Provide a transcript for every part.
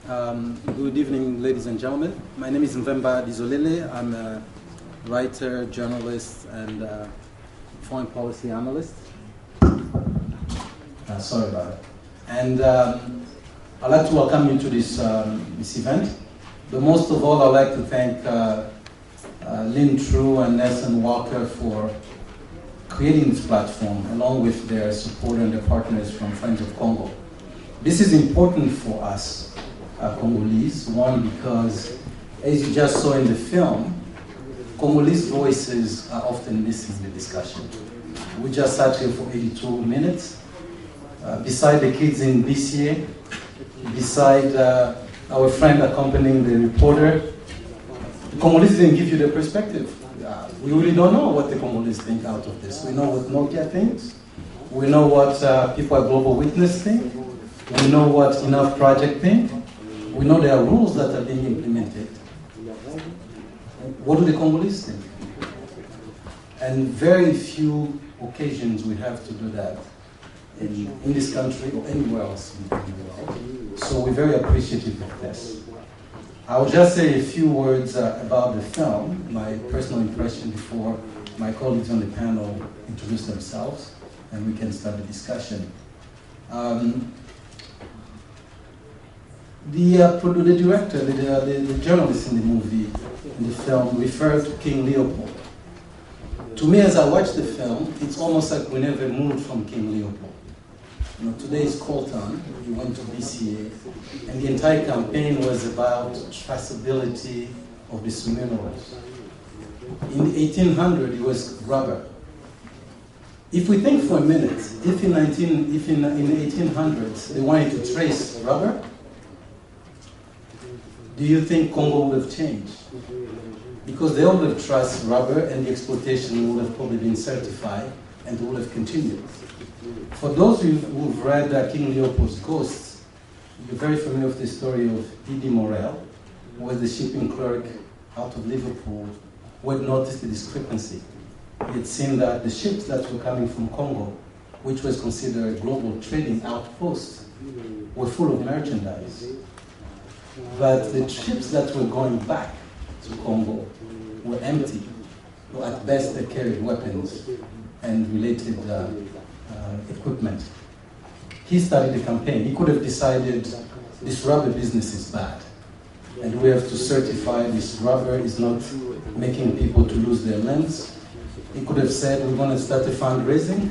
Good evening, ladies and gentlemen. My name is Mvemba Dizolele. I'm a writer, journalist, and foreign policy analyst. Sorry about it. And I'd like to welcome you to this event. But most of all, I'd like to thank Lynn True and Nelson Walker for creating this platform, along with their support and their partners from Friends of Congo. This is important for us, Congolese. One, because as you just saw in the film, Congolese voices are often missing in the discussion. We just sat here for 82 minutes, beside the kids in BCA, beside our friend accompanying the reporter. The Congolese didn't give you the perspective. We really don't know what the Congolese think out of this. We know what Nokia thinks. We know what people at Global Witness think. We know what Enough Project think. We know there are rules that are being implemented. What do the Congolese think? And very few occasions we have to do that in this country or anywhere else in the world. So we're very appreciative of this. I'll just say a few words about the film, my personal impression before my colleagues on the panel introduce themselves, and we can start the discussion. The director, the journalist in the movie, in the film, referred to King Leopold. To me, as I watch the film, it's almost like we never moved from King Leopold. You know, today is Colton, he went to BCA, and the entire campaign was about traceability of these minerals. In 1800, it was rubber. If we think for a minute, if in the 1800s they wanted to trace rubber, do you think Congo would have changed? Because they would have trusted rubber and the exploitation would have probably been certified and would have continued. For those who've read King Leopold's Ghosts, you're very familiar with the story of Didi Morel, who was the shipping clerk out of Liverpool, who had noticed the discrepancy. He had seen that the ships that were coming from Congo, which was considered a global trading outpost, were full of merchandise. But the ships that were going back to Congo were empty, or at best they carried weapons and related equipment. He started the campaign. He could have decided this rubber business is bad, and we have to certify this rubber is not making people to lose their limbs. He could have said, we're going to start a fundraising.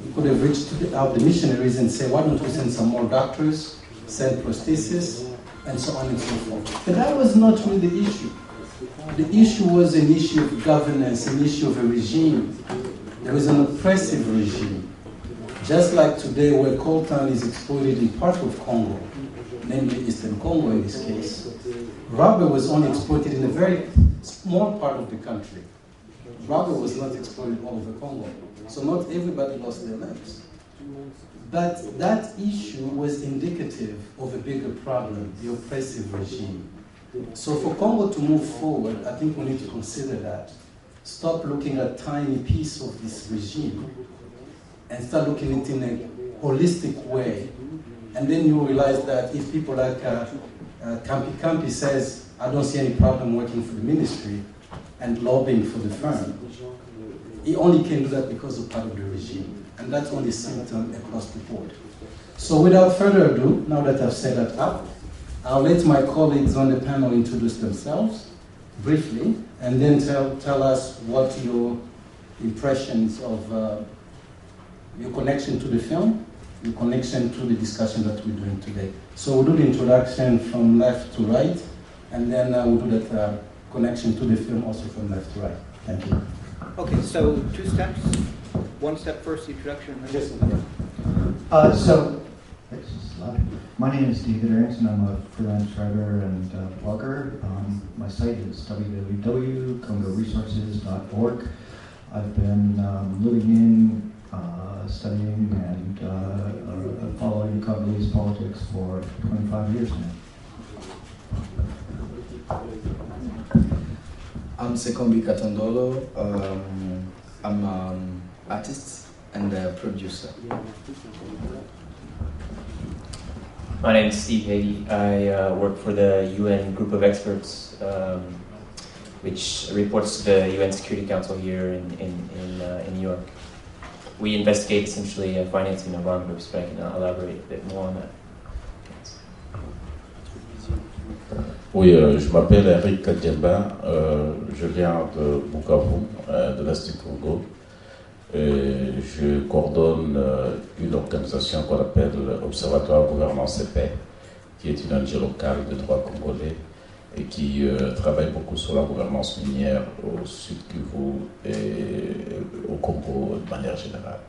He could have reached out the missionaries and say, why don't we send some more doctors, send prosthesis, and so on and so forth. But that was not really the issue. The issue was an issue of governance, an issue of a regime. There was an oppressive regime. Just like today where coltan is exploited in part of Congo, namely Eastern Congo in this case, rubber was only exploited in a very small part of the country. Rubber was not exploited all over Congo. So not everybody lost their limbs. But that issue was indicative of a bigger problem, the oppressive regime. So for Congo to move forward, I think we need to consider that. Stop looking at a tiny piece of this regime and start looking at it in a holistic way. And then you realize that if people like Kampi says, I don't see any problem working for the ministry and lobbying for the firm, he only can do that because of part of the regime. And that's only a symptom across the board. So without further ado, now that I've set that up, I'll let my colleagues on the panel introduce themselves briefly, and then tell us what your impressions of your connection to the film, your connection to the discussion that we're doing today. So we'll do the introduction from left to right, and then we'll do that connection to the film also from left to right. Thank you. Okay, so 2 steps. 1 step first, the introduction. My name is David Aronson. I'm a freelance writer and blogger. My site is www.congoresources.org. I've been living in, studying, and following Congolese politics for 25 years now. I'm Sekombi Katondolo. I'm an artist and a producer. My name is Steve Hege. I work for the UN group of experts, which reports to the UN Security Council here in New York. We investigate essentially financing of armed groups, but I can elaborate a bit more on that. Oui, je m'appelle Eric Kajemba, je viens de Bukavu, de l'Est du Congo. Je coordonne une organisation qu'on appelle Observatoire Gouvernance et Paix, qui est une ONG locale de droit congolais et qui travaille beaucoup sur la gouvernance minière au Sud Kivu et au Congo de manière générale.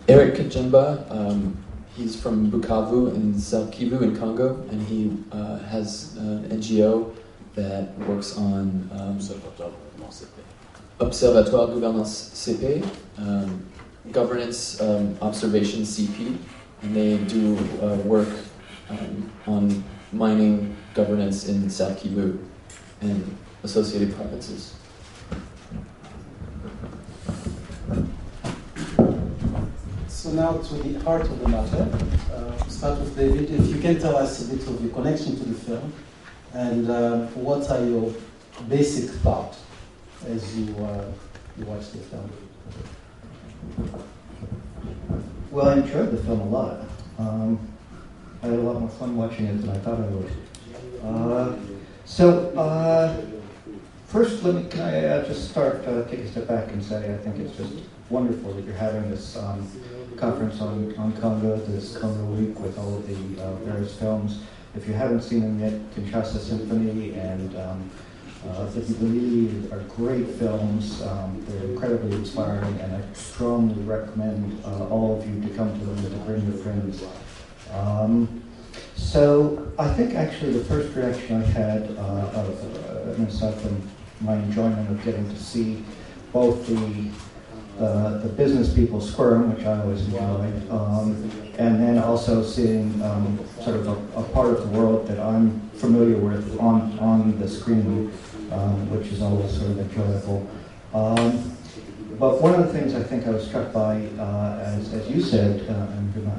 Eric Kajemba, he's from Bukavu in South Kivu in Congo, and he has an NGO that works on Observatoire Gouvernance CP, governance observation CP, and they do work on mining governance in South Kivu and associated provinces. So now to the heart of the matter. Start with David. If you can tell us a bit of your connection to the film, and what are your basic thoughts as you watch the film? Well, I enjoyed the film a lot. I had a lot more fun watching it than I thought I would. First, can I just take a step back and say I think it's just wonderful that you're having this conference on Congo, this Congo Week with all of the various films. If you haven't seen them yet, Kinshasa Symphony and Fifty are great films. They're incredibly inspiring, and I strongly recommend all of you to come to them and to bring your friends. So I think actually the first reaction I had, aside from my enjoyment of getting to see both the business people squirm, which I always enjoy, and then also seeing sort of a part of the world that I'm familiar with on the screen, which is always sort of enjoyable. But one of the things I think I was struck by, as you said,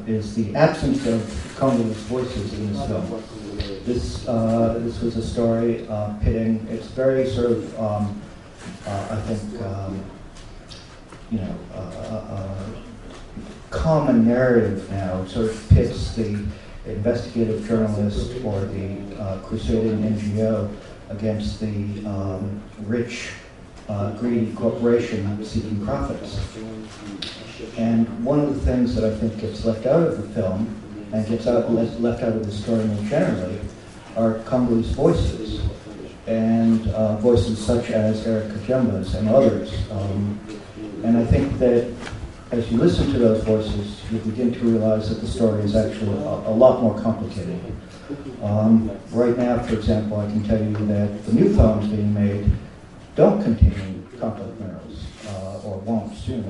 is the absence of Congolese voices in this film. This was a story pitting. It's very sort of, I think, common narrative now. Sort of pits the investigative journalist or the crusading NGO against the rich, greedy corporation seeking profits. And one of the things that I think gets left out of the film and gets left out of the story more generally are Congolese voices, and voices such as Eric Kajemba's and others. And I think that as you listen to those voices, you begin to realize that the story is actually a lot more complicated. Right now, for example, I can tell you that the new films being made don't contain conflict minerals, or won't soon.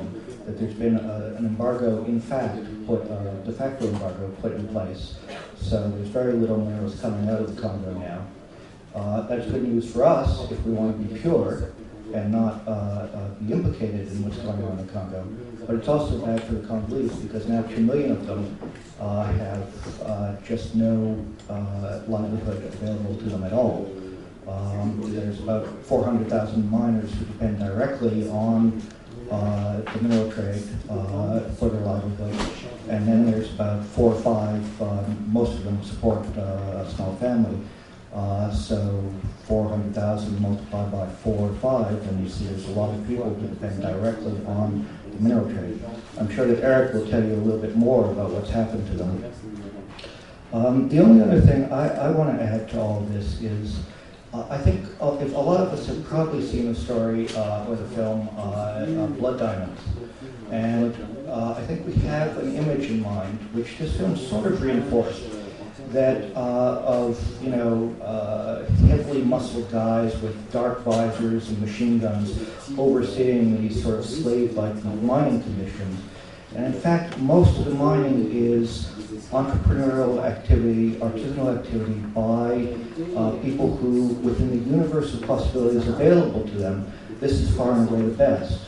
That there's been an embargo, in fact, de facto embargo put in place. So there's very little minerals coming out of the Congo now. That's good news for us if we want to be pure and not be implicated in what's going on in the Congo. But it's also bad for the Congolese because now 2 million of them have just no livelihood available to them at all. There's about 400,000 miners who depend directly on the mineral trade for their livelihood. And then there's about 4 or 5, most of them support a small family. So 400,000 multiplied by 4 or 5, and you see there's a lot of people who depend directly on the mineral trade. I'm sure that Eric will tell you a little bit more about what's happened to them. The only other thing I want to add to all of this is, I think if a lot of us have probably seen the story or the film Blood Diamonds, and I think we have an image in mind which this film sort of reinforced, that of heavily muscled guys with dark visors and machine guns overseeing these sort of slave-like mining conditions. And in fact, most of the mining is entrepreneurial activity, artisanal activity by people who, within the universe of possibilities available to them, this is far and away the best.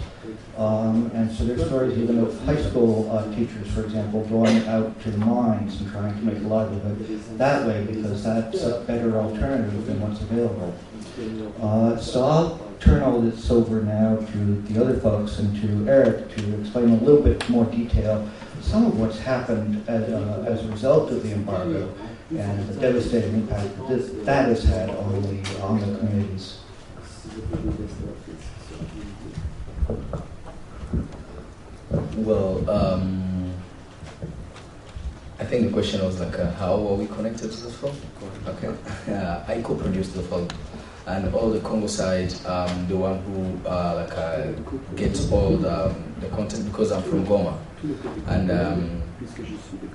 And so there's stories even of high school teachers, for example, going out to the mines and trying to make a livelihood that way because that's a better alternative than what's available. So I'll turn all this over now to the other folks and to Eric to explain a little bit more detail some of what's happened as a result of the embargo and the devastating impact that has had on the communities. Well, I think the question was like, how are we connected to the film? Okay, I co-produced the film, and all the Congo side, the one who gets all the content because I'm from Goma, and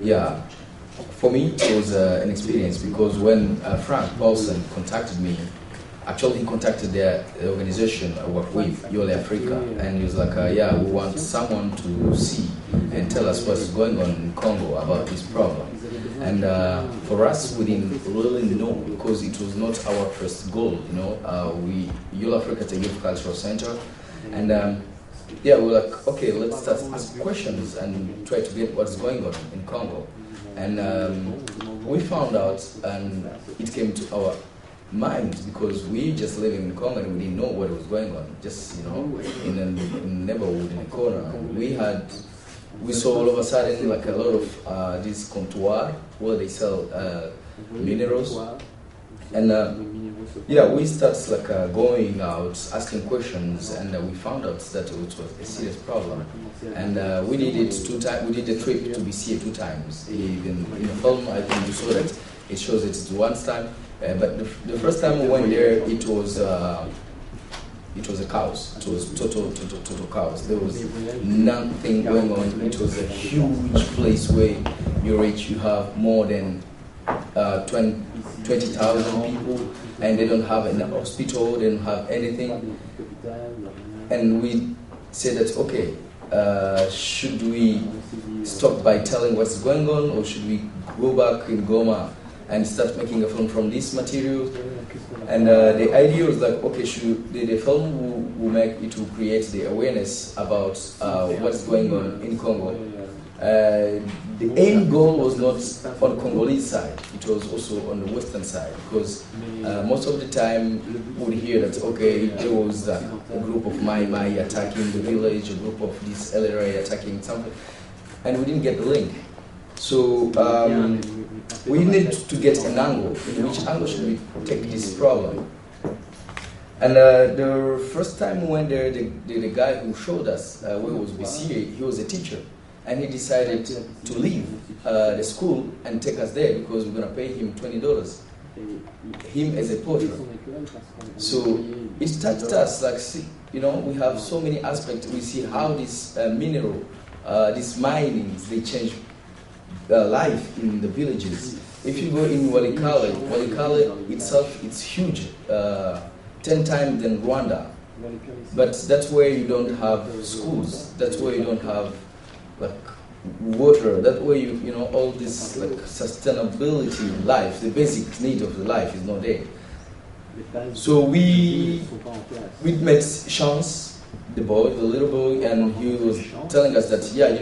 yeah, for me it was an experience because when Frank Paulson contacted me. Actually, he contacted the organization I work with, Yole Africa, and he was like, yeah, we want someone to see and tell us what's going on in Congo about this problem. And for us, we didn't really know because it was not our first goal, you know. Yole Africa is a youth cultural center, and yeah, we were like, okay, let's start ask questions and try to get what's going on in Congo. And we found out, and it came to our mind because we just living in Congo and we didn't know what was going on. Just in a neighborhood in a corner, we saw all of a sudden like a lot of these comptoirs where they sell minerals, and yeah, we started like going out asking questions, and we found out that it was a serious problem, and we did it 2 times. We did the trip to BCA 2 times. Even in the film, I think you saw that it shows it once time. But the first time we went there, it was a chaos. It was total chaos. There was nothing going on. It was a huge place where you reach, you have more than 20,000 people, and they don't have a hospital, they don't have anything. And we said that, okay, should we stop by telling what's going on, or should we go back in Goma and start making a film from this material? And the idea was like, okay, the film will make it to create the awareness about what's going on in Congo. The aim goal was not on Congolese side, it was also on the Western side, because most of the time we would hear that, okay, there was a group of Mai attacking the village, a group of this LRA attacking something, and we didn't get the link. So we need to get an angle. In which angle should we take this problem? And the first time we went there, the guy who showed us where was BCA, he was a teacher. And he decided to leave the school and take us there because we're going to pay him $20. Him as a portrait. So it touched us like, see, we have so many aspects. We see how this mineral, these minings, they change life in the villages. If you go in Walikale itself, it's huge, 10 times than Rwanda. But that's where you don't have schools. That's where you don't have like water. That way all this like sustainability in life, the basic need of the life is not there. So we met Chance, the little boy, and he was telling us that, yeah,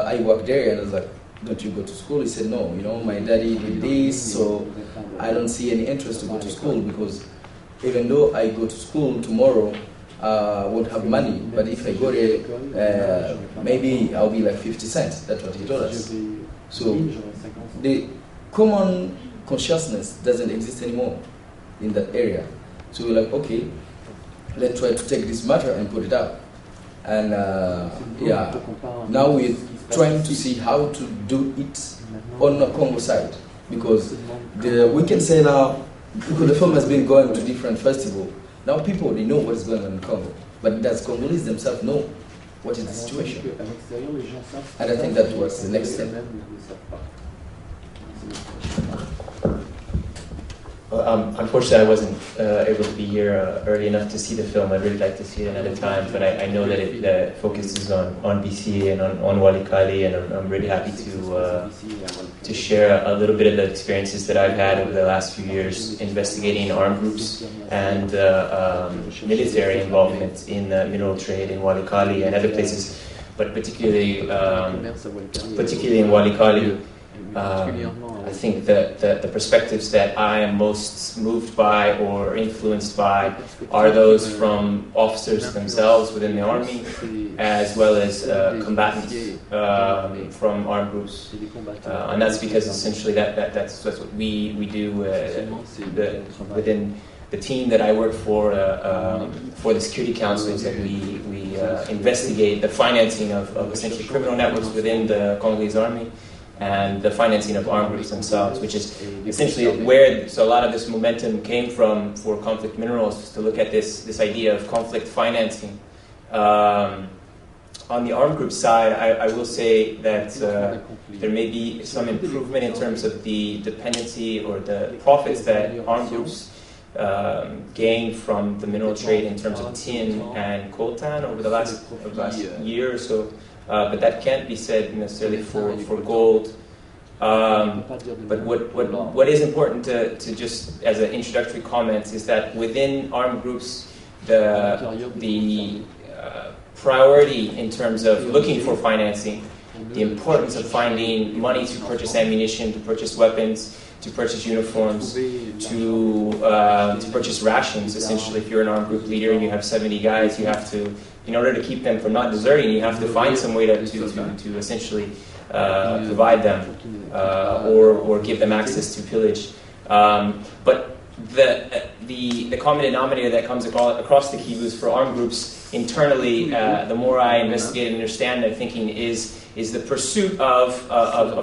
I work there, and I was like, don't you go to school? He said, no, my daddy did this, so I don't see any interest to go to school, because even though I go to school tomorrow, I won't have money, but if I go there, maybe I'll be like 50 cents. That's what he told us. So the common consciousness doesn't exist anymore in that area. So we're like, okay, let's try to take this matter and put it up. And yeah, now we're trying to see how to do it on the Congo side, because we can say now, because the film has been going to different festivals, now people, they know what's going on in Congo, but does Congolese themselves know what is the situation? And I think that was the next step. Unfortunately, I wasn't able to be here early enough to see the film. I'd really like to see it another time, but I know that it focuses on BC and on Walikali, and I'm really happy to share a little bit of the experiences that I've had over the last few years investigating armed groups and military involvement in mineral trade in Walikali and other places, but particularly in Walikali. I think that the perspectives that I am most moved by or influenced by are those from officers themselves within the army, as well as combatants from armed groups, and that's because essentially that's what we do within the team that I work for the Security Council, is that we investigate the financing of essentially criminal networks within the Congolese army, and the financing of armed groups themselves, which is essentially where a lot of this momentum came from for Conflict Minerals, to look at this idea of conflict financing. On the armed group side, I will say that there may be some improvement in terms of the dependency or the profits that armed groups gain from the mineral trade in terms of tin and coltan over the last year or so. But that can't be said necessarily for gold. But what is important to just as an introductory comment is that within armed groups, the priority in terms of looking for financing, the importance of finding money to purchase ammunition, to purchase weapons, to purchase uniforms, to purchase rations. Essentially, if you're an armed group leader and you have 70 guys, you have to, in order to keep them from not deserting, you have to find some way to essentially provide them or give them access to pillage. But the common denominator that comes across the kibus for armed groups internally, the more I investigate and understand their thinking, is the pursuit of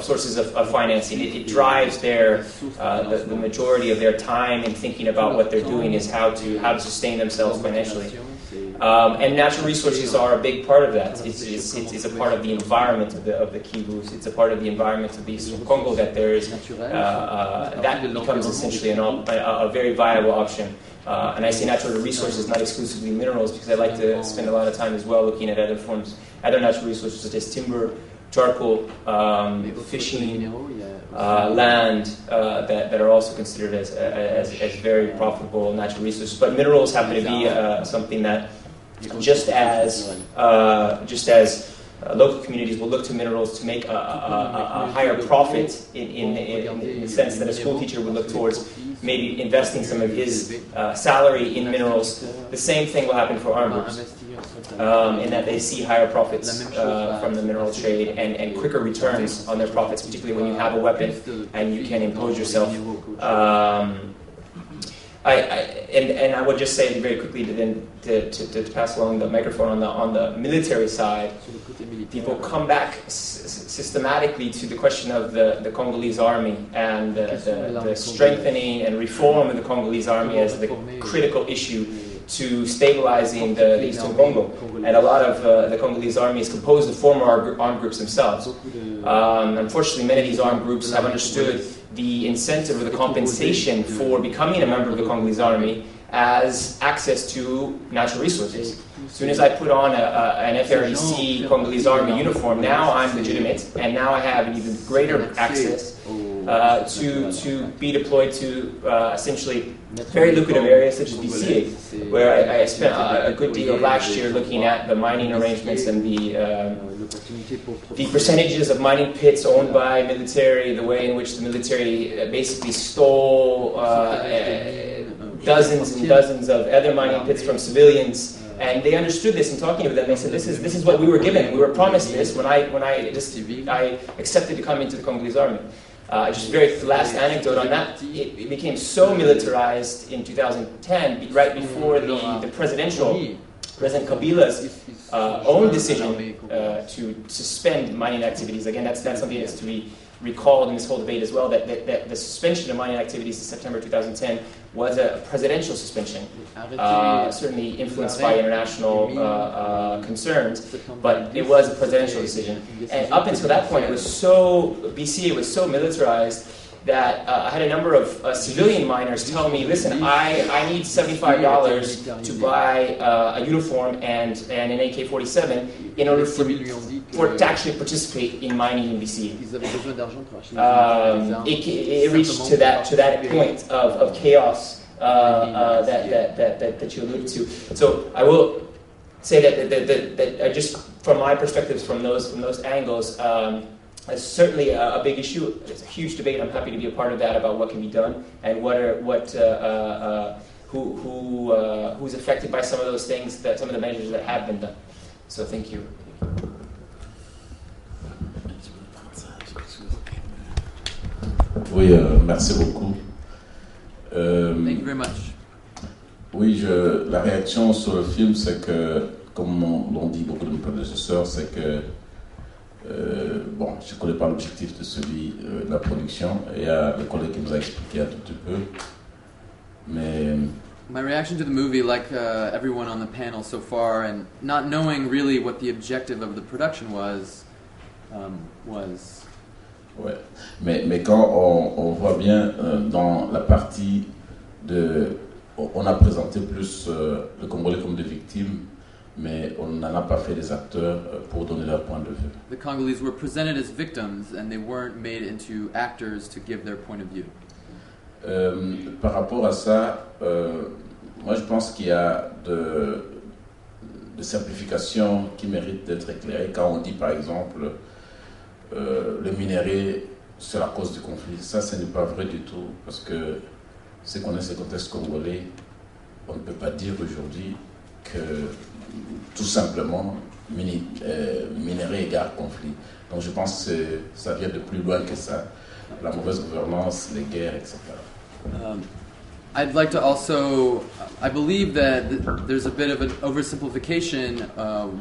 sources of financing. It drives the majority of their time in thinking about what they're doing is how to sustain themselves financially. And natural resources are a big part of that. It's a part of the environment of the kibus. It's a part of the environment of the Eastern Congo that there is that becomes essentially a very viable option. And I say natural resources, not exclusively minerals, because I like to spend a lot of time as well looking at other natural resources such as timber, charcoal, fishing, land that are also considered as very profitable natural resources. But minerals happen to be something that just as local communities will look to minerals to make a higher profit in the sense that a school teacher would look towards maybe investing some of his salary in minerals. The same thing will happen for armed groups, in that they see higher profits from the mineral trade and quicker returns on their profits, particularly when you have a weapon and you can impose yourself. And I would just say very quickly to pass along the microphone on the military side, people come back systematically to the question of the Congolese army and the strengthening and reform of the Congolese army as the critical issue to stabilizing the Eastern Congo. And a lot of the Congolese army is composed of former armed groups themselves. Unfortunately, many of these armed groups have understood the incentive or the compensation for becoming a member of the Congolese army as access to natural resources. As soon as I put on an FREC Congolese army uniform, now I'm legitimate, and now I have an even greater access to be deployed to essentially very lucrative areas such as BCA, where I spent a good deal of last year looking at the mining arrangements and the percentages of mining pits owned by military, the way in which the military basically stole dozens and dozens of other mining pits from civilians. And they understood this, and talking to them, they said, "This is what we were given. We were promised this when I accepted to come into the Congolese army." Just very last anecdote on that. It became so militarized in 2010, right before the President Kabila's own decision to suspend mining activities. Again, that's something that's to be recalled in this whole debate as well, that the suspension of mining activities in September 2010 was a presidential suspension, certainly influenced by international concerns, but it was a presidential decision. And up until that point, BCA was so militarized that I had a number of civilian miners tell me, listen, I need $75 to buy a uniform and an AK-47 in order for to actually participate in mining in BC. It reached to that point of chaos that you alluded to. So I will say that I just, from my perspectives, from those angles, it's certainly a big issue. It's a huge debate. I'm happy to be a part of that about what can be done and who's affected by some of those things, some of the measures that have been done. So thank you. Oui, merci beaucoup. Thank you very much. Oui, la réaction sur le film, c'est que, comme l'ont dit beaucoup de mes prédécesseurs, c'est que bon, je ne connais pas l'objectif de celui de la production, et il y a le collègue qui nous a expliqué un tout petit peu, mais... My reaction to the movie, like everyone on the panel so far, and not knowing really what the objective of the production was. Ouais, mais quand on voit bien dans la partie on a présenté plus le Congolais comme des victimes, mais on n'en a pas fait des acteurs pour donner leur point de vue. The Congolese were presented as victims, and they weren't made into actors to give their point of view. Par rapport à ça, moi je pense qu'il y a de simplifications qui méritent d'être éclairées. Quand on dit par exemple le minerai c'est la cause du conflit, ça ce n'est pas vrai du tout, parce que ceux qui connaissent le contexte congolais, on ne peut pas dire aujourd'hui que tout simplement minerai égale conflit. Donc je pense que ça vient de plus loin que ça, la mauvaise gouvernance, les guerres, etc. I'd like to also, I believe that there's a bit of an oversimplification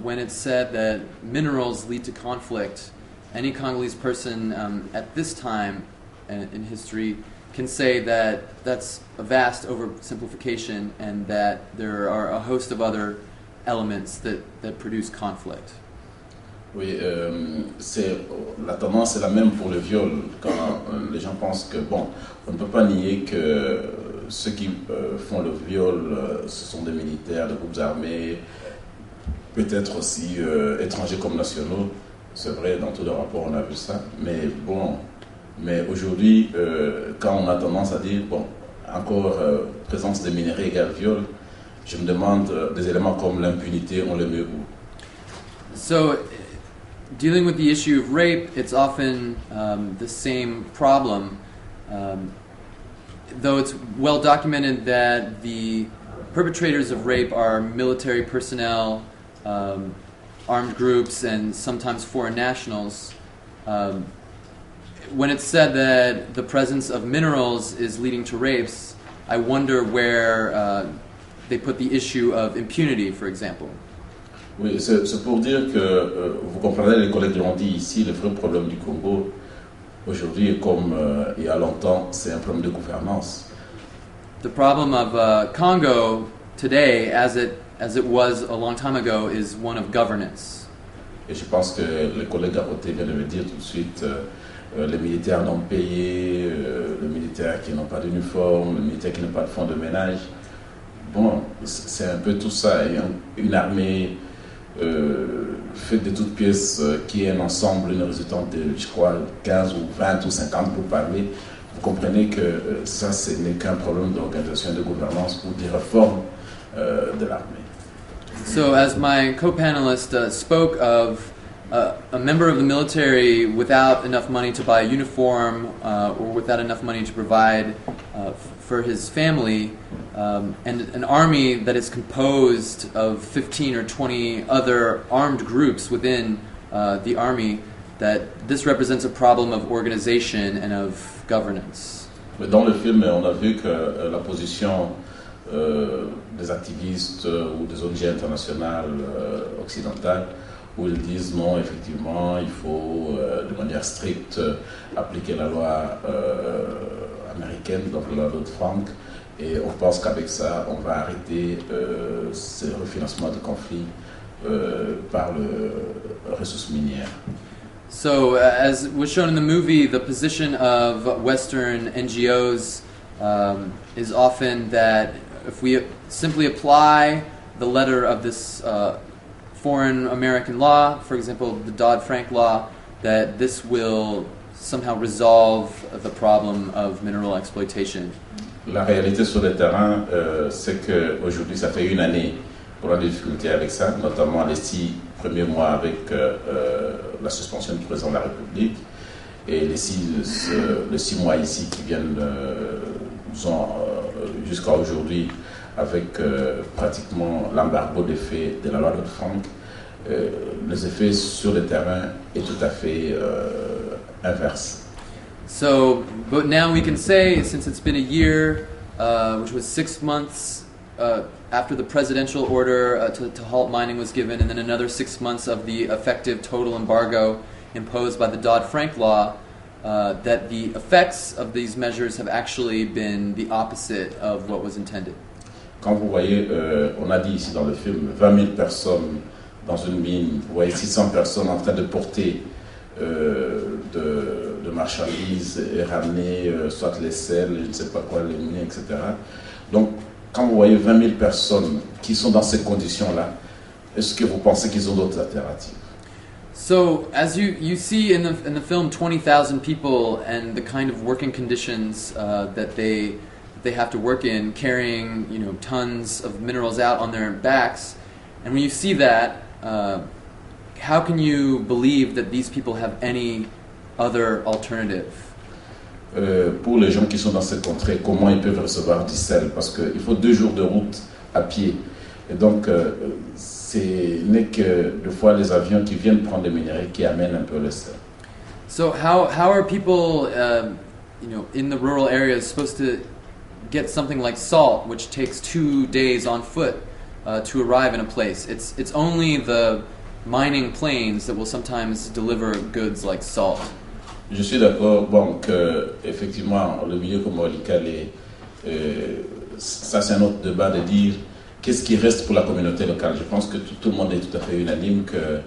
when it's said that minerals lead to conflict. Any Congolese person at this time in history can say that that's a vast oversimplification and that there are a host of other elements that produce conflict. Oui, la tendance est la même pour le viol. Quand les gens pensent que, bon, on ne peut pas nier que ceux qui font le viol, ce sont des militaires, des groupes armés, peut-être aussi étrangers comme nationaux. C'est vrai, dans tous les rapports on a vu ça. Mais bon, aujourd'hui, quand on a tendance à dire, bon, encore présence des minéraux égale viol, je me demande des éléments comme l'impunité, on les met où? So, dealing with the issue of rape, it's often the same problem. Though it's well documented that the perpetrators of rape are military personnel, armed groups, and sometimes foreign nationals. When it's said that the presence of minerals is leading to rapes, I wonder where they put the issue of impunity, for example. Oui, c'est pour dire que, vous comprenez, les collègues l'ont dit ici, le vrai problème du Congo, aujourd'hui, comme il y a longtemps, c'est un problème de gouvernance. The problem of Congo today, as it was a long time ago, is one of governance. Et je pense que le collègue à côté vient de le dire tout de suite, les militaires non payés, les militaires qui n'ont pas d'uniforme, les militaires qui n'ont pas de fonds de ménage. Bon, c'est un peu tout ça. Et une armée faite de toutes pièces qui est un ensemble, une résultante de, je crois, 15 ou 20 ou 50 pour parler. Vous comprenez que ça, ce n'est qu'un problème d'organisation et de gouvernance ou de réforme de l'armée. So, as my co-panelist spoke of a member of the military without enough money to buy a uniform or without enough money to provide for his family, and an army that is composed of 15 or 20 other armed groups within the army, that this represents a problem of organization and of governance. Mais dans le film, on a vu que la position des activistes ou des ONG internationales occidentales, où ils disent non, effectivement, il faut de manière stricte appliquer la loi américaine, donc la loi Dodd-Frank, et on pense qu'avec ça, on va arrêter ce refinancement de conflits par les ressources minières. So, as was shown in the movie, the position of Western NGOs is often that if we simply apply the letter of this foreign American law, for example, the Dodd-Frank law, that this will somehow resolve the problem of mineral exploitation. La réalité sur le terrain, c'est qu'aujourd'hui, ça fait une année qu'on a des difficultés avec ça, notamment les 6 premiers mois avec la suspension du président de la République et les 6 mois ici qui viennent jusqu'à aujourd'hui avec pratiquement l'embargo des faits de la loi Dodd-Frank. Les effets sur le terrain est tout à fait inverse. So, but now we can say, since it's been a year, which was 6 months after the presidential order to halt mining was given, and then another 6 months of the effective total embargo imposed by the Dodd-Frank law, that the effects of these measures have actually been the opposite of what was intended. Quand vous voyez, on a dit ici dans le film, 20 000 personnes dans une mine, vous voyez 600 personnes en train de porter de marchandises et ramener soit les sels, je ne sais pas quoi, les mines, etc. Donc, quand vous voyez 20 000 personnes qui sont dans ces conditions-là, est-ce que vous pensez qu'ils ont d'autres alternatives? So, as you see in the film 20,000 people and the kind of working conditions that they have to work in, carrying tons of minerals out on their backs, and when you see that, how can you believe that these people have any other alternative? Pour les gens qui sont dans cette contrée, comment ils peuvent recevoir du sel? Parce qu'il faut 2 jours de route à pied. Et donc, ce n'est que des fois les avions qui viennent prendre des minerais qui amènent un peu le sel. So how are people, in the rural areas supposed to get something like salt, which takes 2 days on foot to arrive in a place? It's only the mining planes that will sometimes deliver goods like salt. Je suis d'accord, que effectivement le milieu communautal ça c'est un autre débat de dire qu'est-ce qui reste pour la communauté locale. Je pense que tout le monde est tout à fait unanime que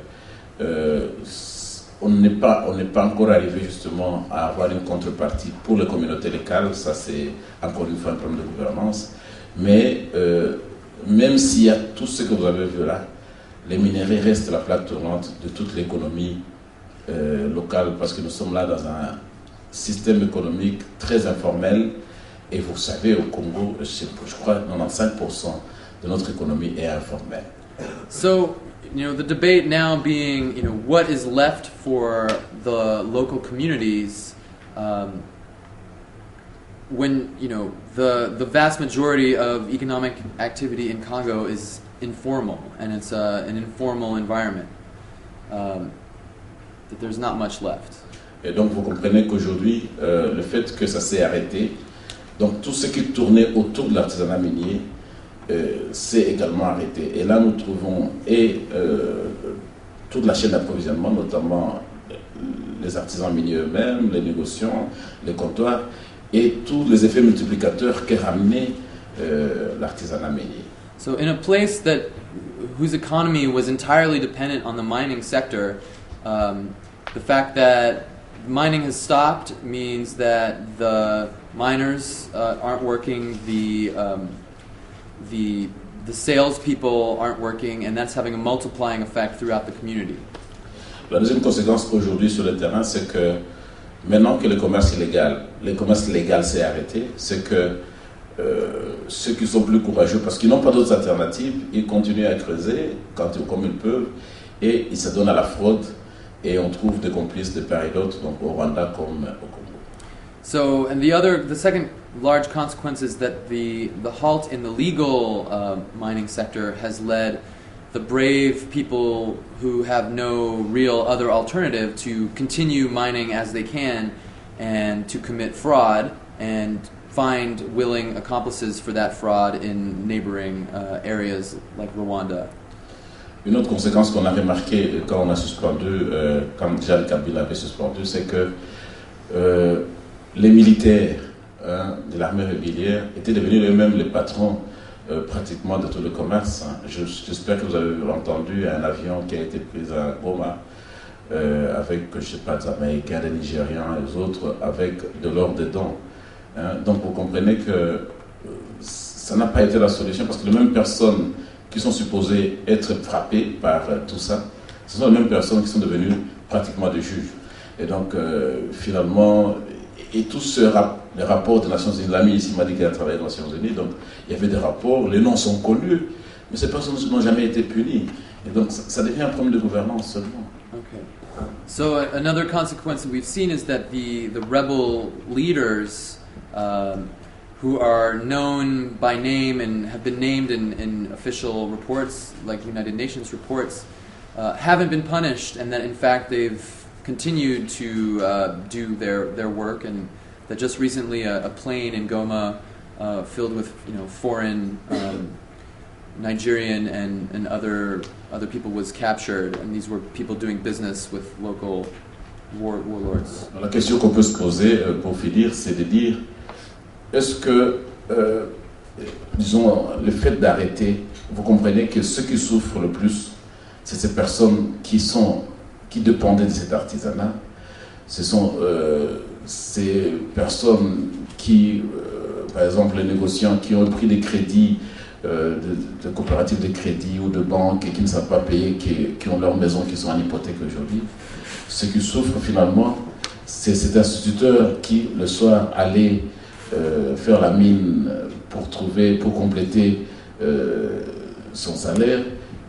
on n'est pas encore arrivé justement à avoir une contrepartie pour les communautés locales. Ça c'est encore une fois un problème de gouvernance. Mais même s'il y a tout ce que vous avez vu là, les minéraux restent la plaque tournante de toute l'économie locale, parce que nous sommes là dans un système économique très informel, et vous savez, au Congo, je crois 95% de notre économie est informelle. So, the debate now being, what is left for the local communities when, the vast majority of economic activity in Congo is informal, and it's an informal environment. That there's not much left. Et donc vous comprenez qu'aujourd'hui, le fait que ça s'est arrêté, donc tout ce qui tournait autour de l'artisanat minier s'est également arrêté. Et là nous trouvons toute la chaîne d'approvisionnement, notamment les artisans miniers eux-mêmes, les négociants, les comptoirs, et tous les effets multiplicateurs qu'a ramené l'artisanat minier. So in a place whose economy was entirely dependent on the mining sector, the fact that mining has stopped means that the miners aren't working, the salespeople aren't working, and that's having a multiplying effect throughout the community. La deuxième conséquence aujourd'hui sur le terrain, c'est que maintenant que le commerce légal s'est arrêté, c'est que ceux qui sont plus courageux, parce qu'ils n'ont pas d'autres alternatives, ils continuent à creuser comme ils peuvent, et ils se donnent à la fraude. Et on trouve des complices de part et d'autre, donc au Rwanda comme au Congo. So, and the second large consequence is that the halt in the legal mining sector has led the brave people who have no real other alternative to continue mining as they can and to commit fraud and find willing accomplices for that fraud in neighboring areas like Rwanda. Une autre conséquence qu'on a remarqué quand on a suspendu, quand Jean Kabila avait suspendu, c'est que les militaires de l'armée régulière étaient devenus eux-mêmes les patrons pratiquement de tout le commerce. J'espère que vous avez entendu un avion qui a été pris à Goma avec, je sais pas, des Américains, des Nigérians et les autres, avec de l'or dedans. Hein. Donc vous comprenez que ça n'a pas été la solution, parce que les mêmes personnes qui sont supposées être frappées par tout ça, ce sont les mêmes personnes qui sont devenues pratiquement des juges. Et donc, finalement, et tous les rapports des Nations Unies, l'ami ici m'a dit qu'il a travaillé aux Nations Unies, donc il y avait des rapports, les noms sont connus, mais ces personnes n'ont jamais été punies. Et donc, ça devient un problème de gouvernance seulement. Okay. So another consequence that we've seen is that the rebel leaders who are known by name and have been named in official reports, like United Nations reports, haven't been punished, and that in fact they've continued to do their work, and that just recently a plane in Goma filled with foreign Nigerian and other people was captured, and these were people doing business with local warlords. La question qu'on peut se poser pour finir, c'est de dire, est-ce que, disons, le fait d'arrêter, vous comprenez que ceux qui souffrent le plus, c'est ces personnes qui dépendaient de cet artisanat. Ce sont ces personnes qui, par exemple, les négociants qui ont pris des crédits de coopératives de crédit ou de banques et qui ne savent pas payer, qui ont leurs maisons qui sont en hypothèque aujourd'hui. Ceux qui souffrent finalement, c'est cet instituteur qui, le soir, allait faire la mine pour compléter son salaire.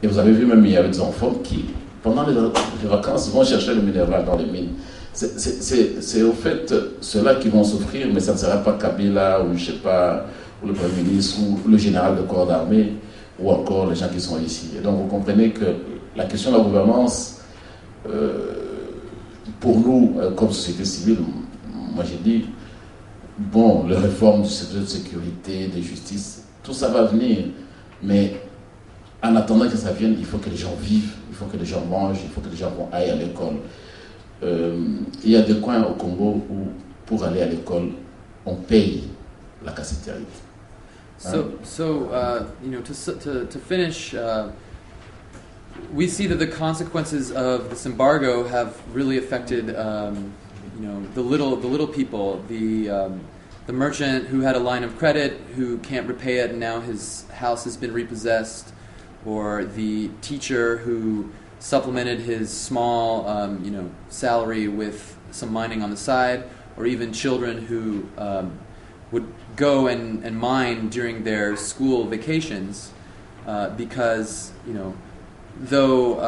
Et vous avez vu même, il y avait des enfants qui, pendant les vacances, vont chercher le minéral dans les mines. C'est au fait ceux-là qui vont souffrir, mais ça ne sera pas Kabila ou je sais pas, ou le Premier ministre ou le général de corps d'armée ou encore les gens qui sont ici. Et donc vous comprenez que la question de la gouvernance, pour nous, comme société civile, moi j'ai dit, bon, les réformes du secteur de sécurité, de justice, tout ça va venir, mais en attendant que ça vienne, il faut que les gens vivent, il faut que les gens mangent, il faut que les gens aillent à l'école. Il y a des coins au Congo où, pour aller à l'école, on paye la cassiterie. To finish, we see that the consequences of this embargo have really affected, the little people. The merchant who had a line of credit who can't repay it, and now his house has been repossessed, or the teacher who supplemented his small, salary with some mining on the side, or even children who would go and mine during their school vacations, because though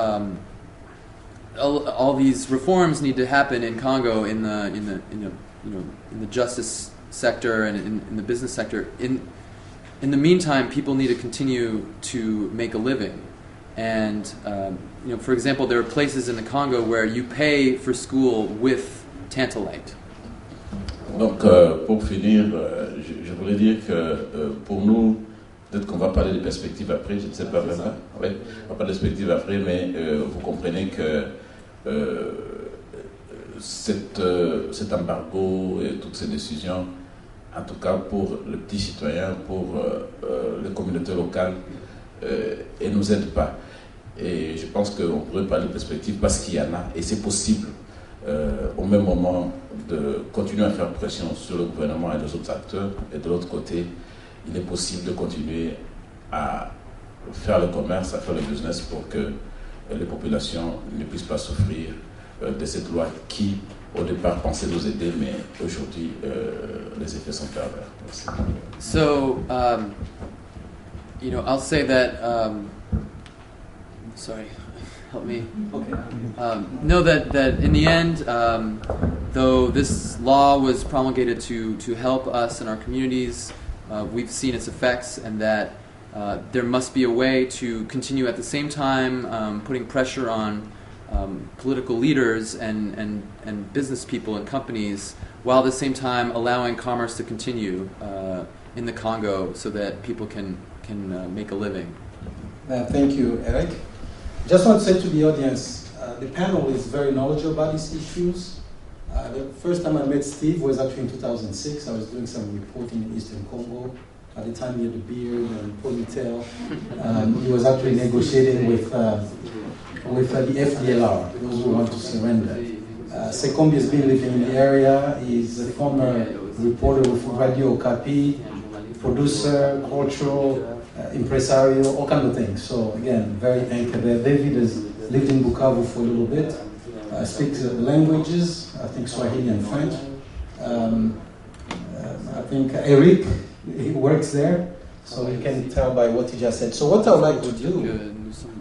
all these reforms need to happen in Congo in the justice sector and in the business sector, in the meantime, people need to continue to make a living. And for example, there are places in the Congo where you pay for school with tantalite. Donc, pour finir, je voulais dire que pour nous, peut-être qu'on va parler des perspectives après, je ne sais pas vraiment. Ouais, on va parler des perspectives après, mais vous comprenez que cet embargo et toutes ces décisions, en tout cas pour le petit citoyen, pour les communautés locales, elles ne nous aident pas. Et je pense qu'on pourrait parler de perspectives parce qu'il y en a, et c'est possible. Au même moment de continuer à faire pression sur le gouvernement et les autres acteurs, et de l'autre côté, il est possible de continuer à faire le commerce, à faire le business pour que les populations ne puissent pas souffrir de cette loi qui, au départ, pensait nous aider, mais aujourd'hui, les effets sont pervers. Merci. So, I'll say that, sorry. Help me. Okay. Know that in the end, though this law was promulgated to help us and our communities, we've seen its effects, and that there must be a way to continue at the same time putting pressure on political leaders and business people and companies, while at the same time allowing commerce to continue in the Congo so that people can make a living. Thank you, Eric. Just want to say to the audience, the panel is very knowledgeable about these issues. The first time I met Steve was actually in 2006. I was doing some reporting in Eastern Congo. At the time, he had a beard and ponytail. He was actually negotiating with the FDLR, those who want to surrender. Sekombi has been living in the area. He's a former reporter with Radio Okapi, producer, cultural, impresario, all kinds of things. So again, very anchored there. David has lived in Bukavu for a little bit. Speaks languages, I think Swahili and French. I think Eric, he works there, so you can tell by what he just said. So what I would like to do,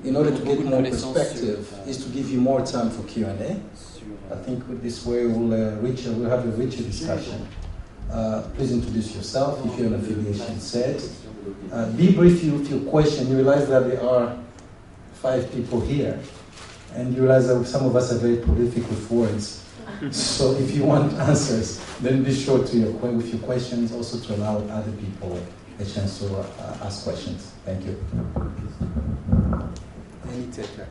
in order to get more perspective, is to give you more time for Q&A. I think with this way we'll have a richer discussion. Please introduce yourself if you're an affiliation set. Be brief with your question. You realize that there are 5 people here, and you realize that some of us are very prolific with words. So if you want answers, then be sure with your questions, also to allow other people a chance to ask questions. Thank you. Any taker?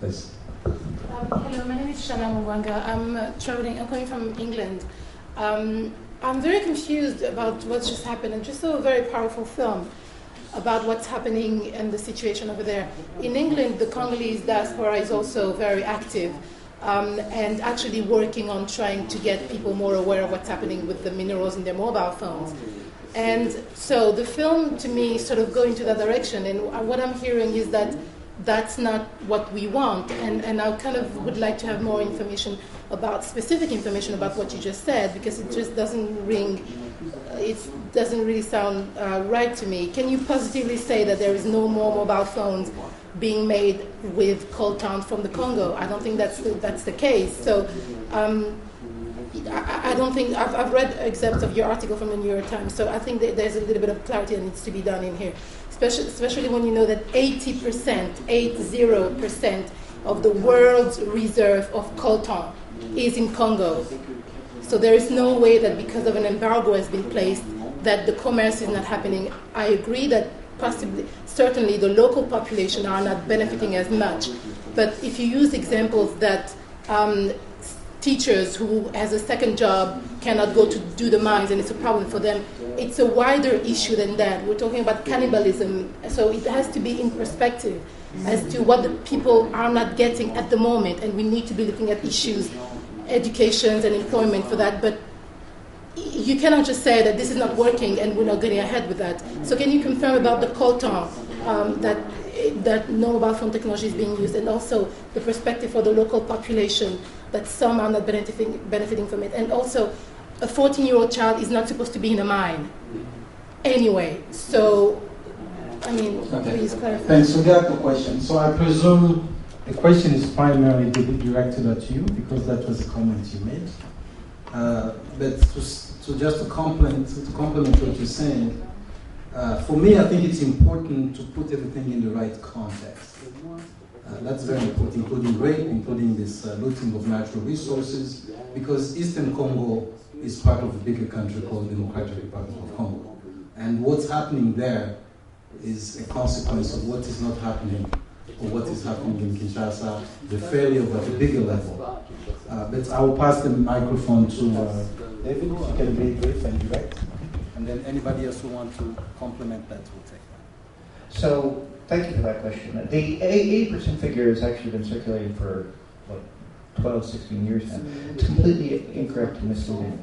Please. Hello, my name is Shana Mwanga. I'm coming from England. I'm very confused about what's just happened, and just saw a very powerful film about what's happening and the situation over there. In England, the Congolese diaspora is also very active and actually working on trying to get people more aware of what's happening with the minerals in their mobile phones. And so the film, to me, sort of going to that direction, and what I'm hearing is that that's not what we want, and I kind of would like to have more information about, specific information about what you just said, because it just doesn't really sound right to me. Can you positively say that there is no more mobile phones being made with coltan from the Congo? I don't think that's the case. So I don't think, I've read excerpts of your article from the New York Times, so I think that there's a little bit of clarity that needs to be done in here. Especially when you know that 80% of the world's reserve of coltan is in Congo. So there is no way that because of an embargo has been placed that the commerce is not happening. I agree that certainly the local population are not benefiting as much. But if you use examples that teachers who has a second job cannot go to do the mines and it's a problem for them, it's a wider issue than that. We're talking about cannibalism, so it has to be in perspective as to what the people are not getting at the moment, and we need to be looking at issues, education and employment for that. But you cannot just say that this is not working and we're not getting ahead with that. So can you confirm about the coltan, that no mobile phone technology is being used, and also the perspective for the local population, that some are not benefiting from it, and also a 14-year-old child is not supposed to be in a mine anyway. So, I mean, please clarify. Thanks. We got the question. So I presume the question is primarily directed at you because that was a comment you made. But to complement what you're saying, for me, I think it's important to put everything in the right context. That's very important, including rape, including this looting of natural resources, because Eastern Congo is part of a bigger country called the Democratic Republic of Congo. And what's happening there is a consequence of what is not happening, or what is happening in Kinshasa, the failure of at a bigger level. But I will pass the microphone to David, if you can be brief and direct. And then anybody else who wants to complement that will take that. So, thank you for that question. The 80% figure has actually been circulating for, 12, 16 years now. It's completely incorrect and misleading.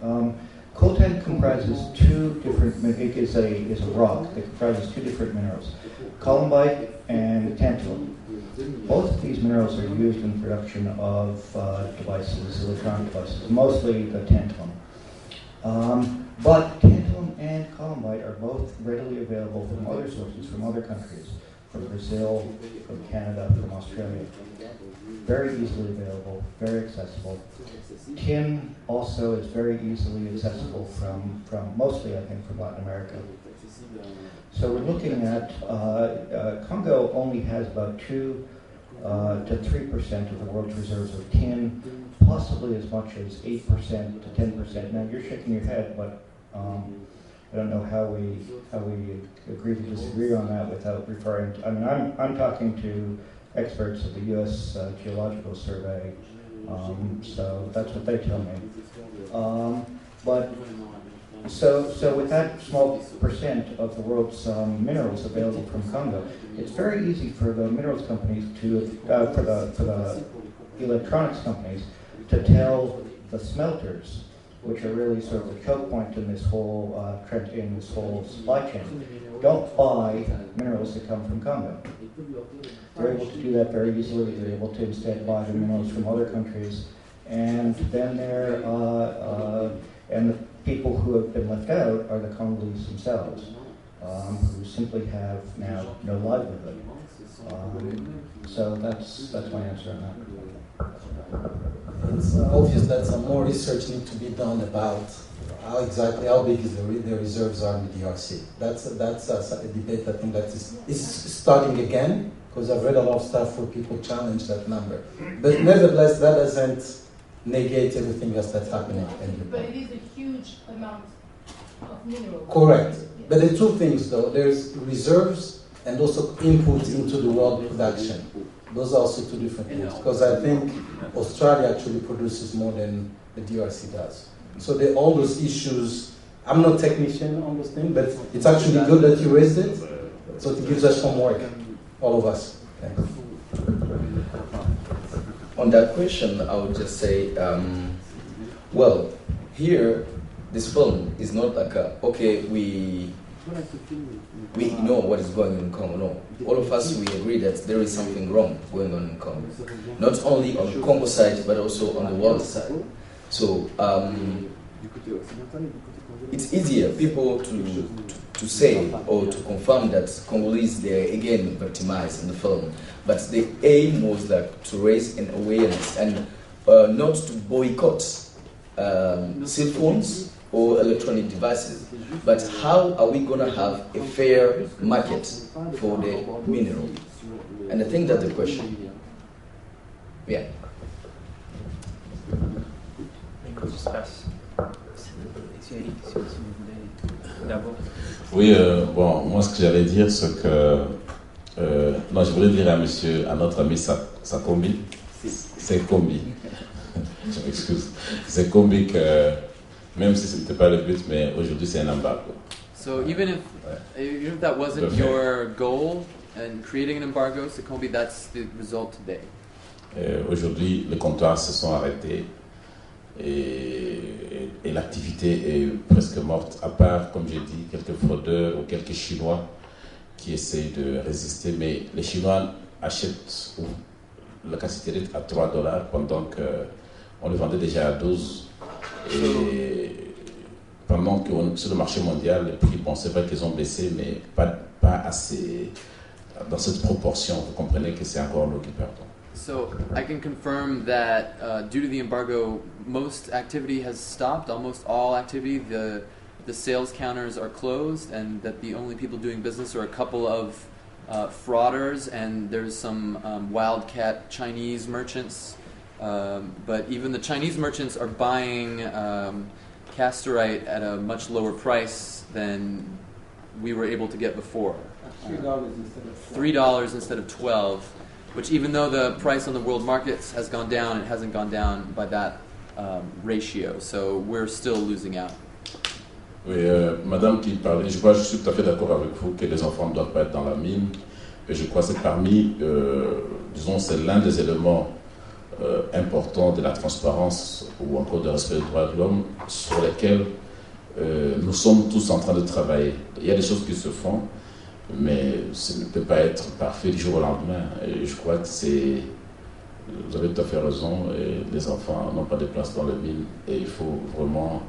Coltan comprises two different, it is a rock that comprises two different minerals, columbite and tantalum. Both of these minerals are used in production of devices, electronic devices, mostly the tantalum. But tantalum and columbite are both readily available from other sources, from other countries, from Brazil, from Canada, from Australia. Very easily available, very accessible. Tin also is very easily accessible from mostly, I think, from Latin America. So we're looking at, Congo only has about 2 to 3% of the world's reserves of tin, possibly as much as 8% to 10%. Now you're shaking your head, but I don't know how we agree to disagree on that without referring to, I mean, I'm talking to experts of the U.S. Geological Survey, so that's what they tell me. But So with that small percent of the world's minerals available from Congo, it's very easy for the minerals companies to, for the electronics companies to tell the smelters, which are really sort of a choke point in this whole supply chain, don't buy minerals that come from Congo. They're able to do that very easily. They're able to instead buy the minerals from other countries, and then and the people who have been left out are the Congolese themselves, who simply have now no livelihood. So that's my answer on that. It's obvious that some more research needs to be done about how big is the reserves are in the DRC. That's a debate I think that is starting again, because I've read a lot of stuff where people challenge that number. But nevertheless, that doesn't negate everything else that's happening. But it is a huge amount of minerals. Correct. But there are two things though. There's reserves and also input into the world production. Those are also two different things. Because I think Australia actually produces more than the DRC does. So all those issues, I'm not a technician on those things, but it's actually good that you raised it. So it gives us homework, all of us. Thanks. On that question, I would just say, well, here, this film is not like okay, we know what is going on in Congo. No, all of us, we agree that there is something wrong going on in Congo. Not only on the Congo side, but also on the world side. So, it's easier people to say or to confirm that Congolese, they are again victimized in the film. But the aim was like to raise an awareness and not to boycott cell phones or electronic devices. But how are we going to have a fair market for the mineral? And I think that's the question. Yeah. Oui, bon, moi ce que j'allais dire, c'est que non, je voulais dire à notre ami Sekombi, je m'excuse, Sekombi que même si ce n'était pas le but, mais aujourd'hui c'est un embargo. So even if that wasn't your goal in creating an embargo, Sekombi, that's the result today. Aujourd'hui, les comptoirs se sont arrêtés. Et l'activité est presque morte, à part, comme j'ai dit, quelques fraudeurs ou quelques Chinois qui essaient de résister. Mais les Chinois achètent la cassiterite à $3 pendant qu'on le vendait déjà à 12. Et pendant que sur le marché mondial, les prix, bon, c'est vrai qu'ils ont baissé, mais pas assez dans cette proportion. Vous comprenez que c'est encore nous qui perdons. So I can confirm that due to the embargo, most activity has stopped, almost all activity. The sales counters are closed, and that the only people doing business are a couple of frauders, and there's some wildcat Chinese merchants. But even the Chinese merchants are buying casterite at a much lower price than we were able to get before. $3 instead of $12. Which, even though the price on the world markets has gone down, it hasn't gone down by that ratio. So we're still losing out. Oui, Madame qui parlait, je suis tout à fait d'accord avec vous que les enfants ne doivent pas être dans la mine. Et je crois que c'est parmi, disons, c'est l'un des éléments importants de la transparence ou encore de respect des droits de l'homme sur lesquels nous sommes tous en train de travailler. Il y a des choses qui se font, mais ça ne peut pas être parfait du jour au lendemain. Et je crois que vous avez tout à fait raison, et les enfants n'ont pas de place dans le mine, et il faut vraiment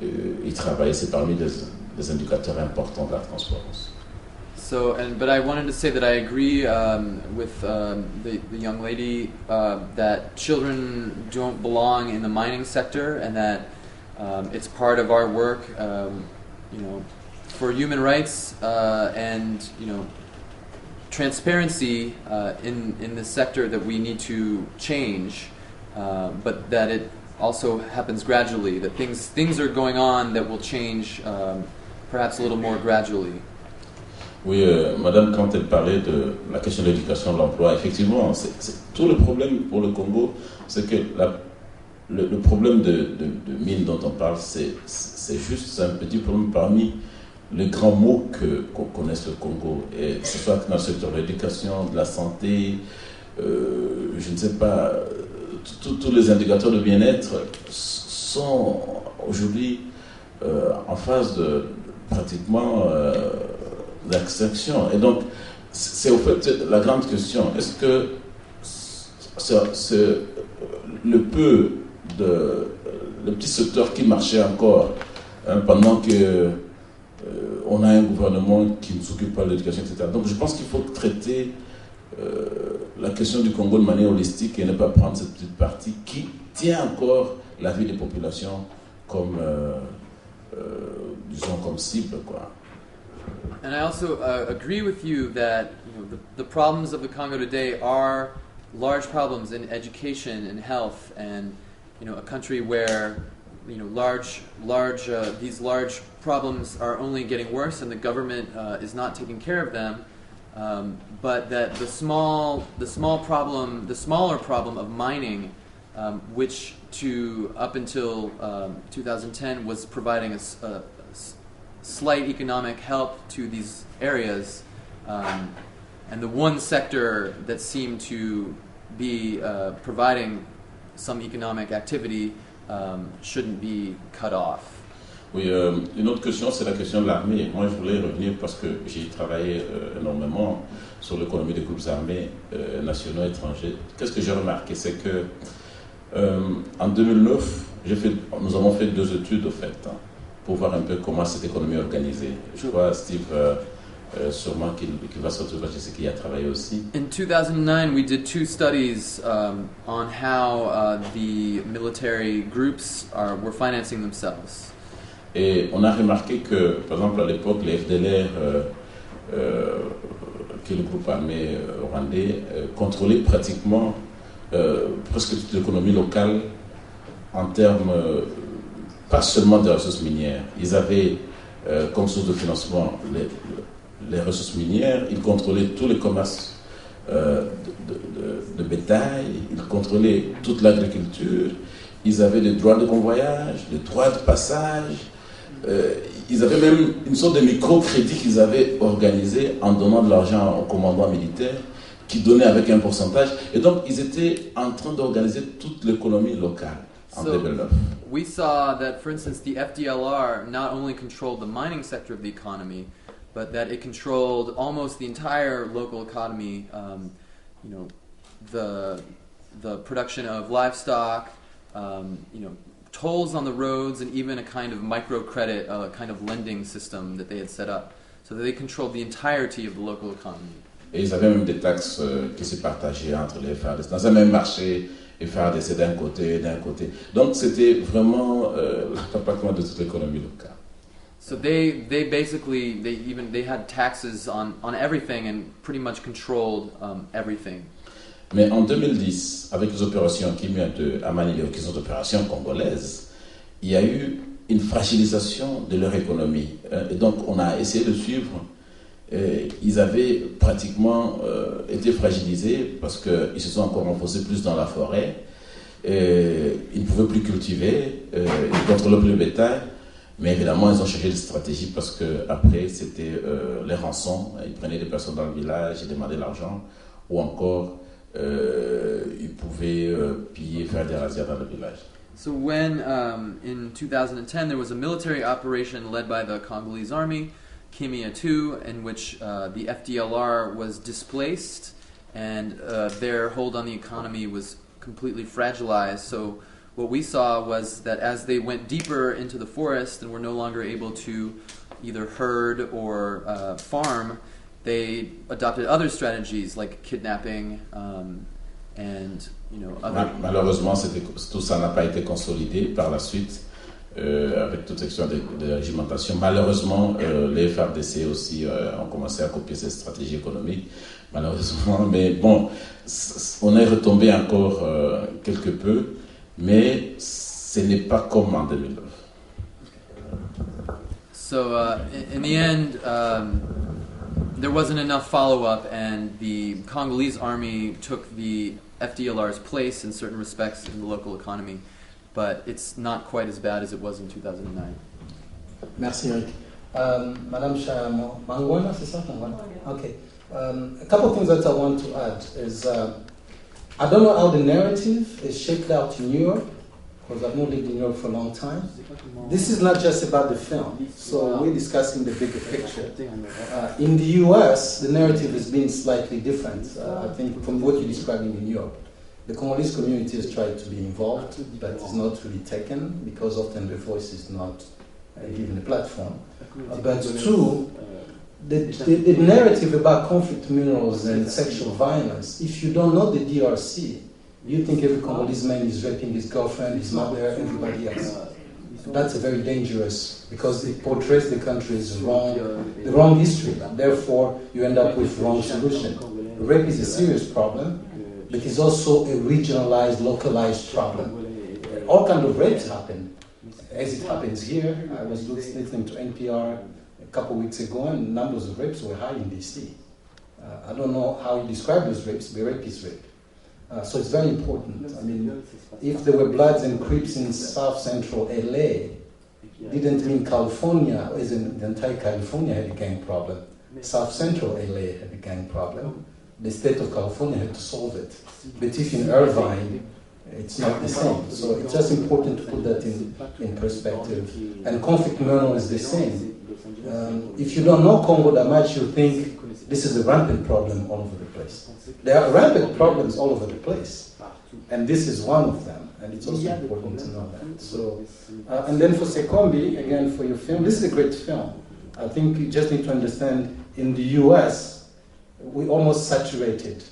y travailler. C'est parmi les indicateurs importants de la transparence. But I wanted to say that I agree with the young lady that children don't belong in the mining sector, and that it's part of our work, for human rights and transparency in the sector that we need to change, but that it also happens gradually. That things are going on that will change perhaps a little more gradually. Oui, Madame, quand elle parlait de la question de l'éducation, de l'emploi, effectivement, c'est tout le problème pour le Congo, c'est que le problème de mine dont on parle, c'est juste un petit problème parmi les grands maux qu'on connaisse le Congo, et que ce soit dans le secteur de l'éducation, de la santé, je ne sais pas, tous les indicateurs de bien-être sont aujourd'hui en phase de pratiquement d'extinction. Et donc, c'est au fait la grande question. Est-ce que le petit secteur qui marchait encore pendant que on a un gouvernement qui ne s'occupe pas de l'éducation, etc. Donc je pense qu'il faut traiter la question du Congo de manière holistique et ne pas prendre cette petite partie qui tient encore la vie des populations comme, disons, comme cible, quoi. And I also agree with you that the problems of the Congo today are large problems in education and health, and a country where these large problems are only getting worse, and the government is not taking care of them. But that the smaller problem of mining, which up until 2010 was providing a slight economic help to these areas, and the one sector that seemed to be providing some economic activity shouldn't be cut off. Oui, une autre question, c'est la question de l'armée. Moi, je voulais revenir parce que j'ai travaillé énormément sur l'économie des groupes armés nationaux et étrangers. Qu'est-ce que j'ai remarqué, c'est que en 2009, nous avons fait 2 études, au fait, pour voir un peu comment cette économie est organisée. Je crois, Steve, sûrement qu'il va se retrouver, je sais qu'il y a travaillé aussi. In 2009, we did 2 studies on how the military groups were financing themselves. Et on a remarqué que, par exemple, à l'époque, les FDLR, qui est le groupe armé rwandais, contrôlaient pratiquement presque toute l'économie locale en termes, pas seulement des ressources minières. Ils avaient comme source de financement les ressources minières, ils contrôlaient tous les commerces de bétail, ils contrôlaient toute l'agriculture, ils avaient des droits de convoyage, des droits de passage. Ils avaient même une sorte de microcrédit qu'ils avaient organisé en donnant de l'argent aux commandants militaires qui donnaient avec un pourcentage. Et donc, ils étaient en train d'organiser toute l'économie locale en 2009. We saw that, for instance, the FDLR not only controlled the mining sector of the economy, but that it controlled almost the entire local economy, the production of livestock, tolls on the roads, and even a kind of microcredit, kind of lending system that they had set up, so that they controlled the entirety of the local economy. Et ils avaient même des taxes qui se partageaient entre les FARDC. Dans un même marché, les FARDC d'un côté. Donc c'était vraiment l'impact de toute l'économie locale. So they basically they had taxes on everything and pretty much controlled everything. Mais en 2010, avec les opérations qui mettent à Manille, qui sont des opérations congolaises, il y a eu une fragilisation de leur économie. Et donc on a essayé de suivre. Ils avaient pratiquement été fragilisés parce qu'ils se sont encore renforcés plus dans la forêt. Ils ne pouvaient plus cultiver, ils contrôlaient plus le bétail. Mais évidemment, ils ont changé de stratégie parce qu'après, c'était les rançons. Ils prenaient des personnes dans le village, ils demandaient l'argent. Ou encore, ils pouvaient piller, faire des razzias dans le village. So when, in 2010, there was a military operation led by the Congolese army, Kimia II, in which the FDLR was displaced and their hold on the economy was completely fragilized. So what we saw was that as they went deeper into the forest and were no longer able to either herd or farm, they adopted other strategies like kidnapping and other. Malheureusement, tout ça n'a pas été consolidé par la suite. Avec toute section de régimentation. Malheureusement, les FARDC aussi ont commencé à copier cette stratégie économique. Malheureusement, mais bon, on est retombé encore quelque peu, mais ce n'est pas comme en 2009. So, in the end, there wasn't enough follow-up, and the Congolese army took the FDLR's place in certain respects in the local economy. but it's not quite as bad as it was in 2009. Merci, Eric. Madame Mangwana, c'est ça? Okay. A couple of things that I want to add is I don't know how the narrative is shaped out in Europe, because I've not lived in Europe for a long time. This is not just about the film, so we're discussing the bigger picture. In the US, the narrative has been slightly different, I think, from what you're describing in Europe. The Congolese community has tried to be involved, but is not really taken, because often their voice is not given a platform. But two, the narrative about conflict minerals and sexual violence, if you don't know the DRC, you think every Congolese man is raping his girlfriend, his mother, everybody else. That's very dangerous, because it portrays the country as the wrong history. Therefore, you end up with wrong solution. Rape is a serious problem, but it's also a regionalized, localized problem. All kinds of rapes happen, as it happens here. I was listening to NPR a couple of weeks ago, and numbers of rapes were high in DC. I don't know how you describe those rapes, but rape is rape. So it's very important. I mean, if there were Bloods and Crips in South Central LA, didn't mean California, as in the entire California had a gang problem. South Central LA had a gang problem. The state of California had to solve it. But if in Irvine, it's not the same. So it's just important to put that in perspective. And conflict mineral is the same. If you don't know Congo that much, you think this is a rampant problem all over the place. There are rampant problems all over the place. And this is one of them. And it's also important to know that. So, and then for Sekombi, again, for your film, this is a great film. I think you just need to understand, in the US, we almost saturated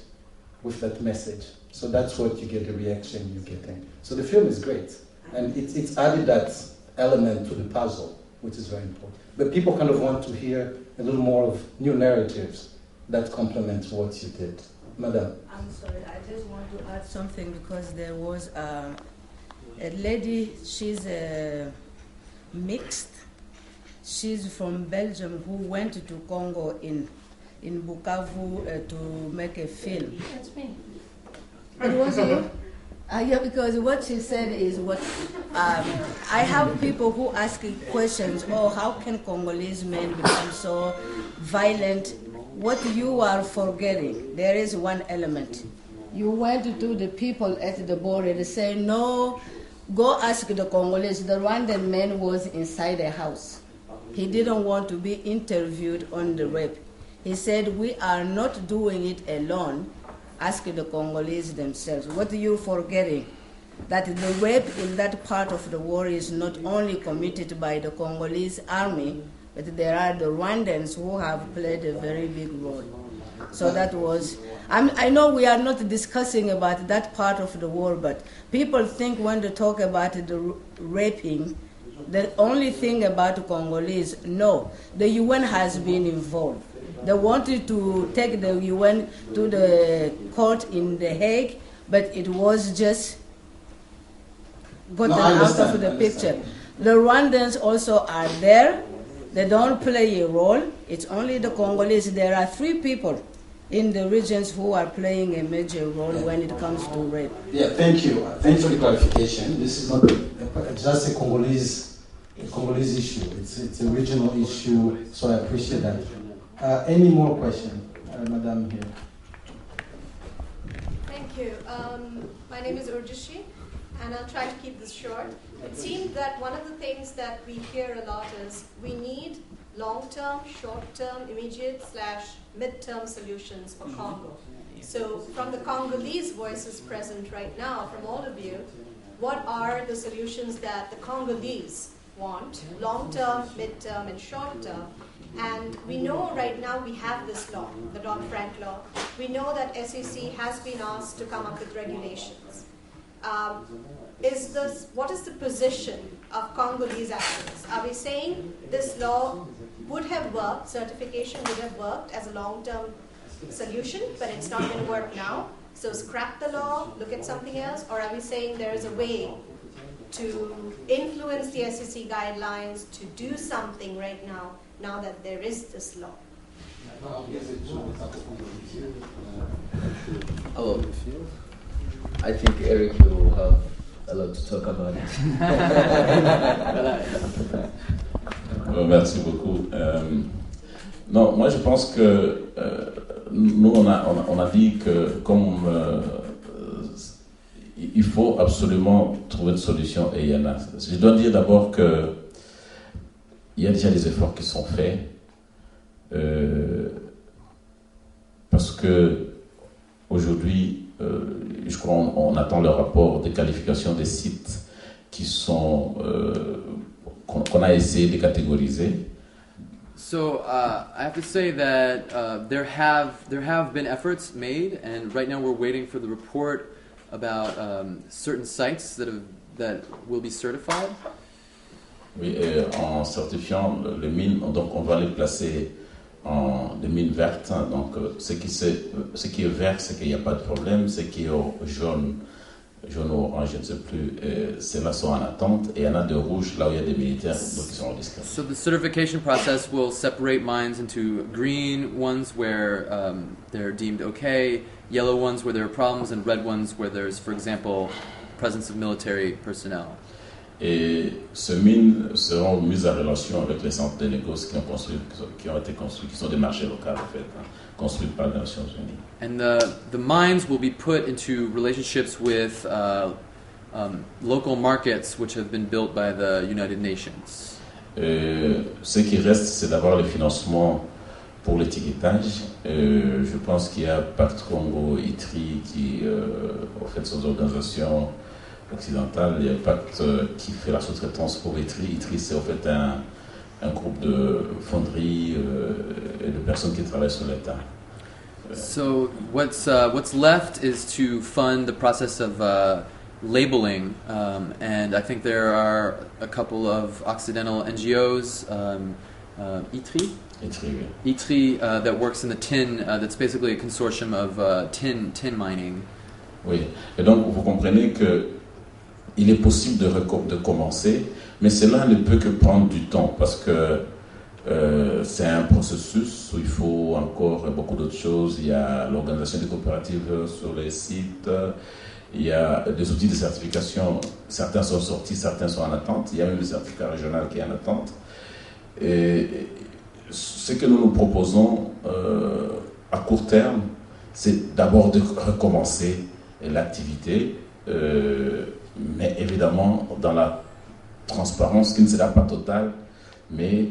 with that message. So that's what you get, the reaction you're getting. So the film is great. And it's added that element to the puzzle, which is very important. But people kind of want to hear a little more of new narratives that complement what you did. Madam. I'm sorry, I just want to add something, because there was a lady, she's mixed. She's from Belgium, who went to Congo in Bukavu to make a film. That's me. It was you? Yeah, because what she said is what I have people who ask questions. Oh, how can Congolese men become so violent? What you are forgetting, there is one element. You went to the people at the border. They say, no, go ask the Congolese. The Rwandan man was inside a house. He didn't want to be interviewed on the rape. He said, we are not doing it alone. Ask the Congolese themselves. What are you forgetting? That the rape in that part of the war is not only committed by the Congolese army, but there are the Rwandans who have played a very big role. So that was, I know we are not discussing about that part of the war, but people think when they talk about the raping, the only thing about Congolese, no, the UN has been involved. They wanted to take the UN to the court in The Hague, but it was just gotten out of the picture. The Rwandans also are there. They don't play a role. It's only the Congolese. There are 3 people in the regions who are playing a major role when it comes to rape. Yeah, thank you. Thanks for the clarification. This is not just a Congolese issue. It's a regional issue, so I appreciate that. Any more questions? Madam here. Thank you. My name is Urjashi, and I'll try to keep this short. It seems that one of the things that we hear a lot is we need long-term, short-term, immediate/mid-term solutions for Congo. So from the Congolese voices present right now, from all of you, what are the solutions that the Congolese want, long-term, mid-term, and short-term? And we know right now we have this law, the Dodd-Frank law. We know that SEC has been asked to come up with regulations. What is the position of Congolese activists? Are we saying this law would have worked, certification would have worked as a long-term solution, but it's not going to work now? So scrap the law, look at something else? Or are we saying there is a way to influence the SEC guidelines to do something right now that there is this law? Oh, I think Eric will have allowed to talk about it. Merci beaucoup. Non, moi je pense que nous on a dit que comme il faut absolument trouver une solution et il y en a. Je dois dire d'abord que il y a déjà des efforts qui sont faits parce que aujourd'hui je crois on attend le rapport de qualification des sites qui sont qu'on a essayé de catégoriser. So I have to say that there have been efforts made, and right now we're waiting for the report about certain sites that will be certified. Oui, en certifiant les mines, donc on va les placer en des mines vertes. Donc ce qui est vert, c'est qu'il n'y a pas de problème. Ce qui est jaune ou orange, je ne sais plus, ceux-là sont en attente. Et il y en a de rouges, là où il y a des militaires, donc ils sont en risque. So the certification process will separate mines into green ones where they're deemed okay, yellow ones where there are problems, and red ones where there's, for example, presence of military personnel. Et ces mines seront mises en relation avec les centres de négoce qui ont été construits, qui sont des marchés locaux en fait, construits par les Nations Unies. And the mines will be put into relationships with local markets which have been built by the United Nations. Ce qui reste, c'est d'avoir le financement pour l'étiquetage. Je pense qu'il y a Pacte Congo ITRI qui au fait ces organisations occidentales. Il y a Pacte qui fait la sous-traitance pour ITRI. ITRI, c'est en fait un groupe de fonderies et de personnes qui travaillent sur l'État. So what's left is to fund the process of labeling, and I think there are a couple of Occidental NGOs, ITRI, that works in the tin. That's basically a consortium of tin mining. Oui, et donc vous comprenez que il est possible de commencer, mais cela ne peut que prendre du temps parce que c'est un processus où il faut encore beaucoup d'autres choses. Il y a l'organisation des coopératives sur les sites, il y a des outils de certification, certains sont sortis, certains sont en attente, il y a même le certificat régional qui est en attente. Et ce que nous proposons à court terme, c'est d'abord de recommencer l'activité, mais évidemment dans la transparence qui ne sera pas totale, mais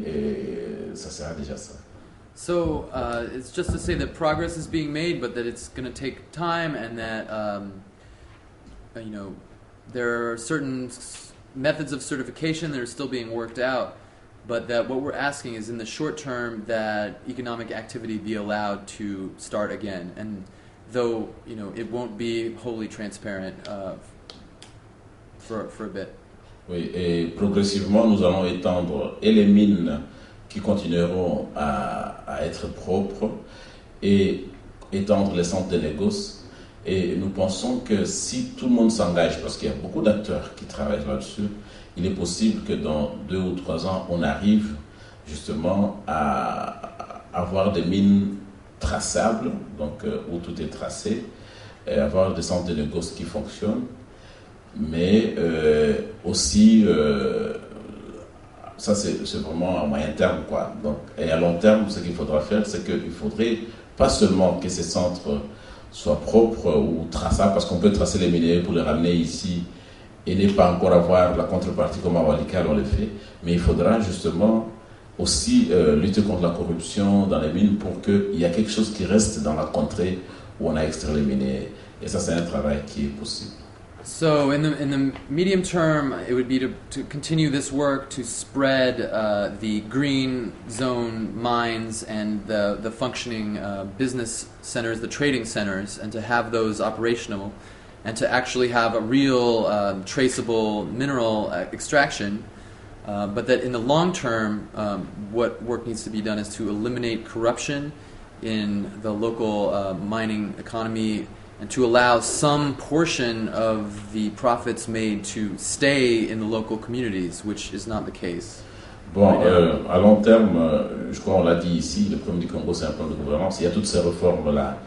ça sera déjà ça. So it's just to say that progress is being made, but that it's going to take time, and that there are certain methods of certification that are still being worked out, but that what we're asking is in the short term that economic activity be allowed to start again, and though it won't be wholly transparent for a bit. Oui, et progressivement, nous allons étendre et les mines qui continueront à être propres et étendre les centres de négoce. Et nous pensons que si tout le monde s'engage, parce qu'il y a beaucoup d'acteurs qui travaillent là-dessus, il est possible que dans 2 ou 3 ans, on arrive justement à avoir des mines traçables, donc où tout est tracé, et avoir des centres de négoce qui fonctionnent. Mais aussi, ça c'est vraiment à moyen terme, quoi. Donc, et à long terme, ce qu'il faudra faire, c'est qu'il faudrait pas seulement que ces centres soient propres ou traçables, parce qu'on peut tracer les minéraux pour les ramener ici et ne pas encore avoir la contrepartie comme à Walikal on le fait, mais il faudra justement aussi lutter contre la corruption dans les mines pour qu'il y ait quelque chose qui reste dans la contrée où on a extrait les minéraux. Et ça, c'est un travail qui est possible. So in the medium term, it would be to continue this work to spread the green zone mines and the functioning business centers, the trading centers, and to have those operational, and to actually have a real traceable mineral extraction. But that in the long term, what work needs to be done is to eliminate corruption in the local mining economy, and to allow some portion of the profits made to stay in the local communities, which is not the case. Bon, à long terme, je crois on l'a dit ici, le problème du Congo, c'est un plan de gouvernance. Il y a toutes ces réformes-là,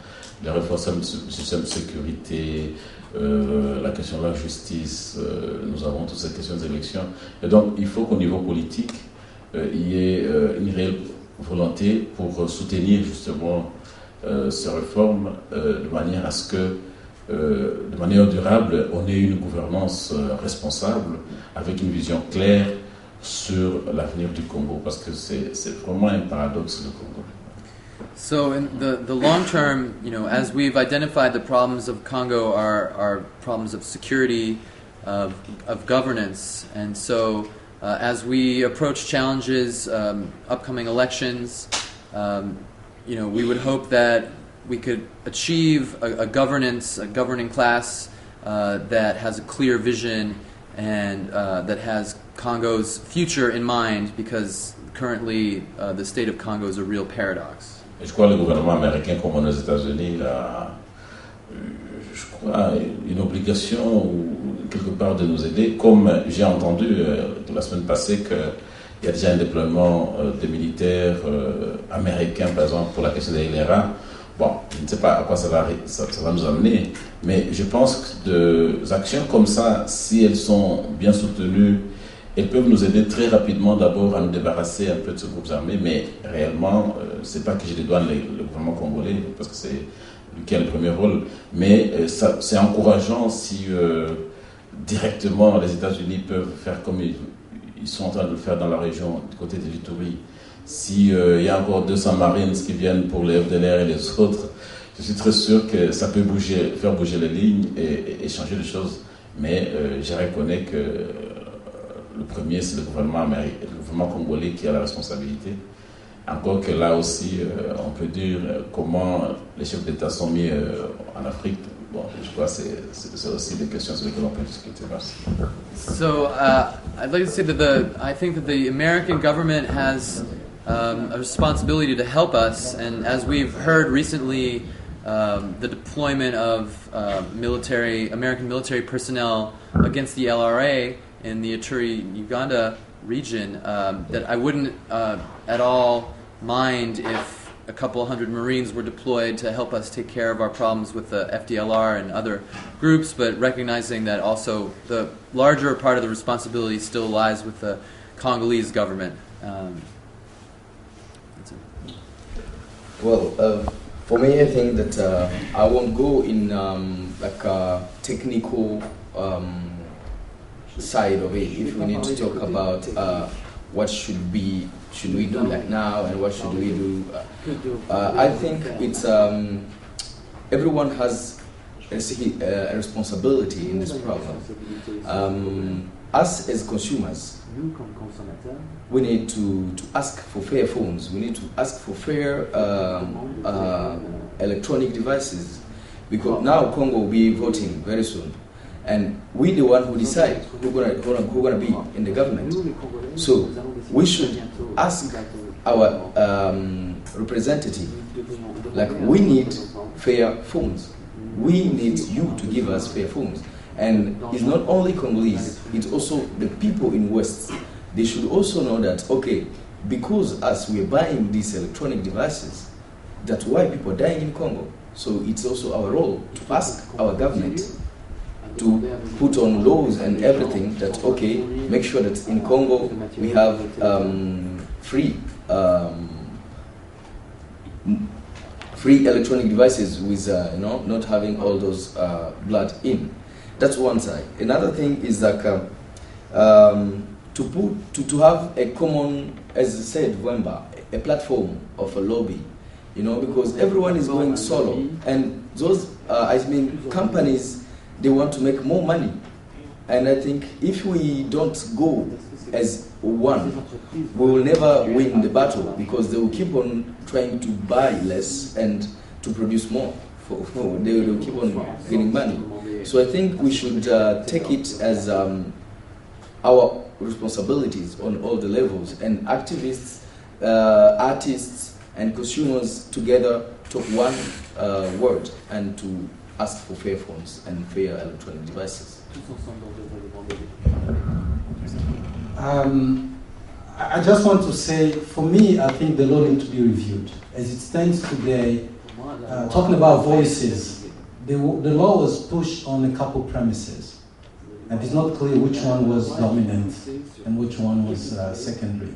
les réformes du système de sécurité, la question de la justice, nous avons toutes ces questions d'élection. Et donc, il faut qu'au niveau politique, il y ait une réelle volonté pour soutenir justement ces réformes de manière à ce que, de manière durable, on ait une gouvernance responsable avec une vision claire sur l'avenir du Congo, parce que c'est vraiment un paradoxe, le Congo. So in the long term, as we've identified, the problems of Congo are problems of security, of governance, and so as we approach challenges, upcoming elections, we would hope that we could achieve a governing class that has a clear vision and that has Congo's future in mind, because currently the state of Congo is a real paradox. Je crois que le gouvernement américain, comme aux États-Unis, a, une obligation, quelque part, de nous aider. Comme j'ai entendu la semaine passée qu'il y a déjà un déploiement de militaires américains, par exemple, pour la question des LRA. Bon, je ne sais pas à quoi ça va nous amener, mais je pense que des actions comme ça, si elles sont bien soutenues, elles peuvent nous aider très rapidement d'abord à nous débarrasser un peu de ce groupe armé, mais réellement, c'est pas que je dédouane le gouvernement congolais, parce que c'est lui qui a le premier rôle, mais c'est encourageant si directement les États-Unis peuvent faire comme ils sont en train de le faire dans la région, du côté de l'Ituri. S'il y a encore 200 Marines qui viennent pour les FDLR et les autres, je suis très sûr que ça peut faire bouger les lignes et changer les choses, mais je reconnais que le premier, c'est le gouvernement congolais qui a la responsabilité. Encore que là aussi, on peut dire comment les chefs d'État sont mis en Afrique. Bon, je crois que c'est aussi des questions sur lesquelles on peut discuter. Merci. So I'd like to say that I think that the American government has a responsibility to help us, and as we've heard recently, the deployment of American military personnel against the LRA in the Ituri, Uganda region, that I wouldn't at all mind if a couple hundred Marines were deployed to help us take care of our problems with the FDLR and other groups, but recognizing that also the larger part of the responsibility still lies with the Congolese government. That's it. Well, for me, I think that I won't go in like a technical side of it. If we need to talk about what should we do like now and what should we do, I think it's everyone has a responsibility in this problem. Us as consumers, we need to ask for fair phones. We need to ask for fair electronic devices, because now Congo will be voting very soon. And we the one who decide who's gonna be in the government. So we should ask our representative, like, we need fair phones. We need you to give us fair phones. And it's not only Congolese, it's also the people in West. They should also know that, okay, because as we're buying these electronic devices, that's why people are dying in Congo. So it's also our role to ask our government to put on laws and everything that, okay, make sure that in Congo we have free electronic devices with not having all those blood in. That's one side. Another thing is that to have a common, as I said, Mvemba, a platform of a lobby, because everyone is going solo, and those companies, they want to make more money. And I think if we don't go as one, we will never win the battle, because they will keep on trying to buy less and to produce more. They will keep on getting money. So I think we should take it as our responsibilities on all the levels, and activists, artists, and consumers together talk one word, and to ask for fair phones and fair electronic devices. I just want to say, for me, I think the law needs to be reviewed. As it stands today, talking about voices, the law was pushed on a couple premises, and it's not clear which one was dominant and which one was secondary.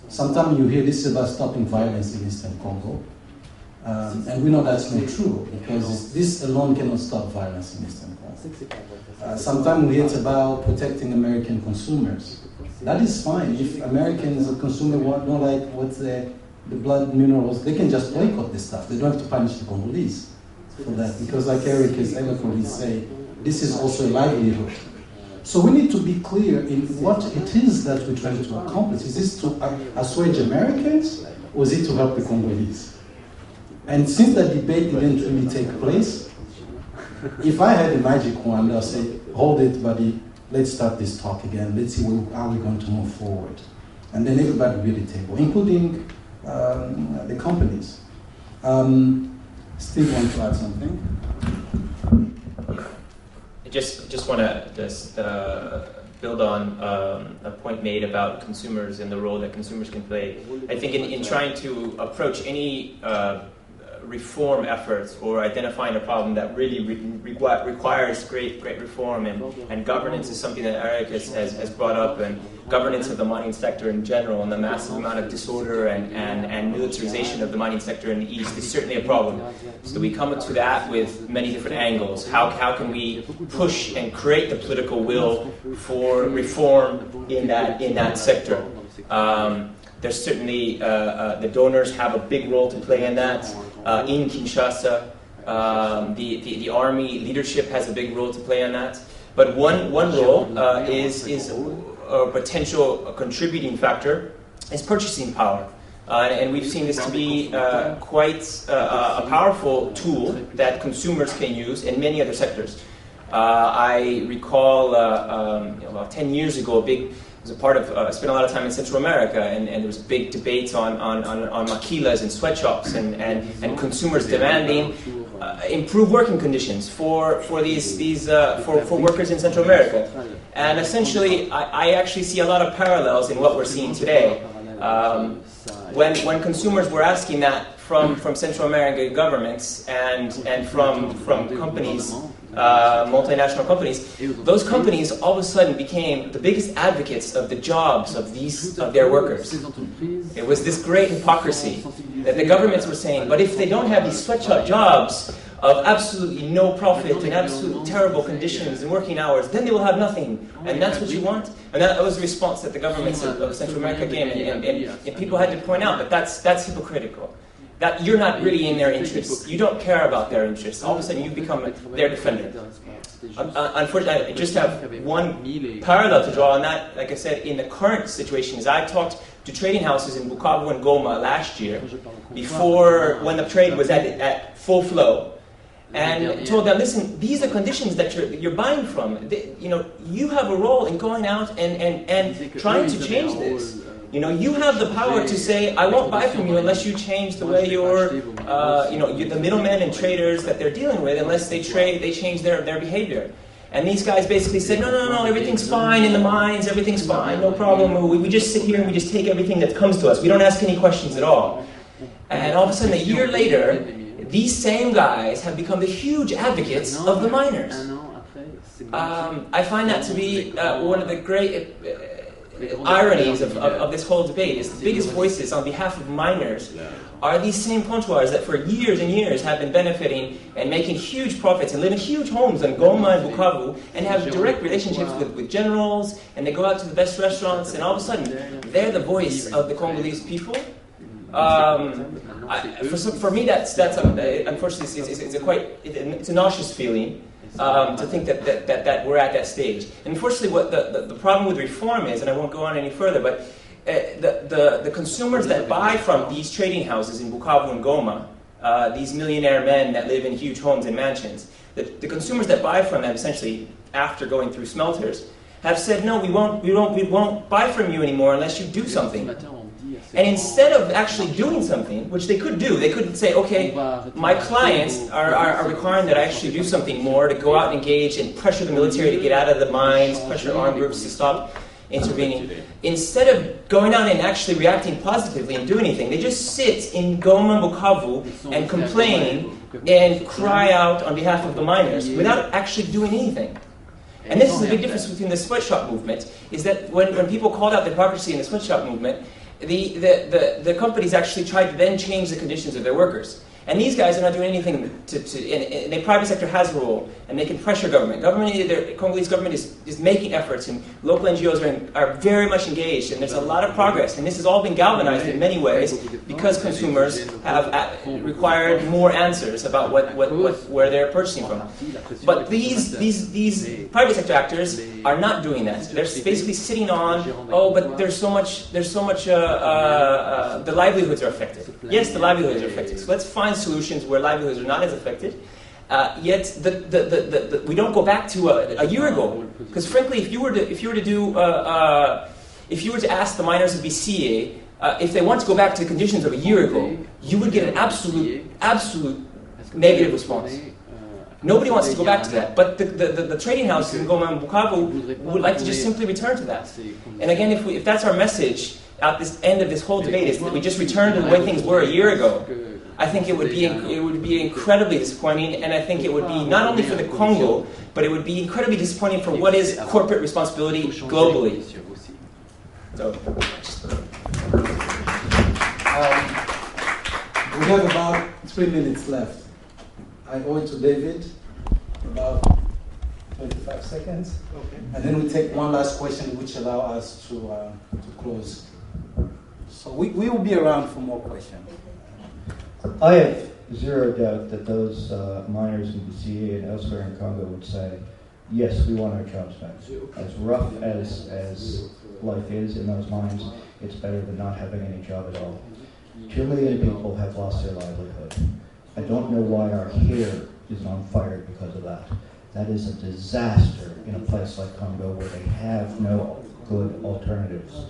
Sometimes you hear this is about stopping violence in Eastern Congo, and we know that's not true, because this alone cannot stop violence in Eastern Congo. Sometimes we hear it's about protecting American consumers. That is fine. If Americans, a consumer, don't like what's the blood minerals, they can just boycott this stuff. They don't have to punish the Congolese for that, because like Eric is eloquently say, this is also a livelihood. So we need to be clear in what it is that we're trying to accomplish. Is this to assuage Americans, or is it to help the Congolese? And since that debate didn't really take place, if I had a magic wand, I'll say, hold it, buddy, let's start this talk again. Let's see how we're going to move forward. And then everybody will be at the table, including the companies. Steve wants to add something? I just want to build on a point made about consumers and the role that consumers can play. I think in trying to approach any reform efforts or identifying a problem that really requires great reform, and governance is something that Eric has brought up, and governance of the mining sector in general, and the massive amount of disorder and militarization of the mining sector in the East is certainly a problem. So we come to that with many different angles. How can we push and create the political will for reform in that sector? There's certainly the donors have a big role to play in that. In Kinshasa, the army leadership has a big role to play in that. But one role is a potential contributing factor is purchasing power. And we've seen this to be quite a powerful tool that consumers can use in many other sectors. I recall about 10 years ago, I spent a lot of time in Central America, and there was big debates on maquilas and sweatshops, and consumers demanding improved working conditions for workers in Central America. And essentially, I actually see a lot of parallels in what we're seeing today. When consumers were asking that from Central American governments and from companies, multinational companies, those companies all of a sudden became the biggest advocates of the jobs of their workers. It was this great hypocrisy that the governments were saying, but if they don't have these sweatshop jobs of absolutely no profit and absolutely terrible conditions and working hours, then they will have nothing. And that's what you want? And that was the response that the governments of Central America gave, and people had to point out that that's hypocritical. That you're not really in their interests. You don't care about their interests. All of a sudden, you become their defender. Unfortunately, I just have one parallel to draw on that. Like I said, in the current situation, is I talked to trading houses in Bukavu and Goma last year, when the trade was at full flow, and told them, listen, these are conditions that you're buying from. You have a role in going out and trying to change this. You have the power to say, I won't buy from you unless you change the way you're the middlemen and traders that they're dealing with, unless they change their behavior. And these guys basically said, no, everything's fine in the mines, everything's fine, no problem. We just sit here and we just take everything that comes to us. We don't ask any questions at all. And all of a sudden, a year later, these same guys have become the huge advocates of the miners. I find that to be one of the great ironies of this whole debate. Is the biggest voices on behalf of miners are these same comptoirs that for years and years have been benefiting and making huge profits and live in huge homes in Goma and Bukavu and have direct relationships with generals, and they go out to the best restaurants, and all of a sudden they're the voice of the Congolese people. For me, that's unfortunately it's a nauseous feeling. To think that we're at that stage. And unfortunately, what the problem with reform is, and I won't go on any further, but the consumers that buy from these trading houses in Bukavu and Goma, these millionaire men that live in huge homes and mansions, the consumers that buy from them, essentially after going through smelters, have said, no, we won't buy from you anymore unless you do something. And instead of actually doing something, which they could do, they could say, okay, my clients are requiring that I actually do something more to go out and engage and pressure the military to get out of the mines, pressure armed groups to stop intervening. Instead of going out and actually reacting positively and doing anything, they just sit in Goma and Bukavu and complaining and cry out on behalf of the miners without actually doing anything. And this is the big difference between the sweatshop movement, is that when people called out the hypocrisy in the sweatshop movement, the companies actually tried to then change the conditions of their workers. And these guys are not doing anything and the private sector has a role, and they can pressure government. The Congolese government is making efforts, and local NGOs are very much engaged, and there's a lot of progress. And this has all been galvanized in many ways because consumers have required more answers about where they're purchasing from. But these private sector actors are not doing that. They're basically sitting on, but there's so much, the livelihoods are affected. Yes, the livelihoods are affected. So let's find solutions where livelihoods are not as affected. Yet we don't go back to a year ago, because frankly, if you were to ask the miners of BCA if they want to go back to the conditions of a year ago, you would get an absolute negative response. Nobody wants to go back to that, but the trading houses in Goma and Bukavu would like to just simply return to that. And again, if that's our message at this end of this whole debate, is that we just return to the way things were a year ago, I think it would be incredibly disappointing, and I think it would be not only for the Congo, but it would be incredibly disappointing for what is corporate responsibility globally. So. We have about 3 minutes left. I owe it to David about 25 seconds, and then we take one last question, which allow us to close. So we will be around for more questions. I have zero doubt that those miners in BCA and elsewhere in Congo would say, yes, we want our jobs back. As rough as life is in those mines, it's better than not having any job at all. 2 million people have lost their livelihood. I don't know why our hair is on fire because of that. That is a disaster in a place like Congo where they have no good alternatives.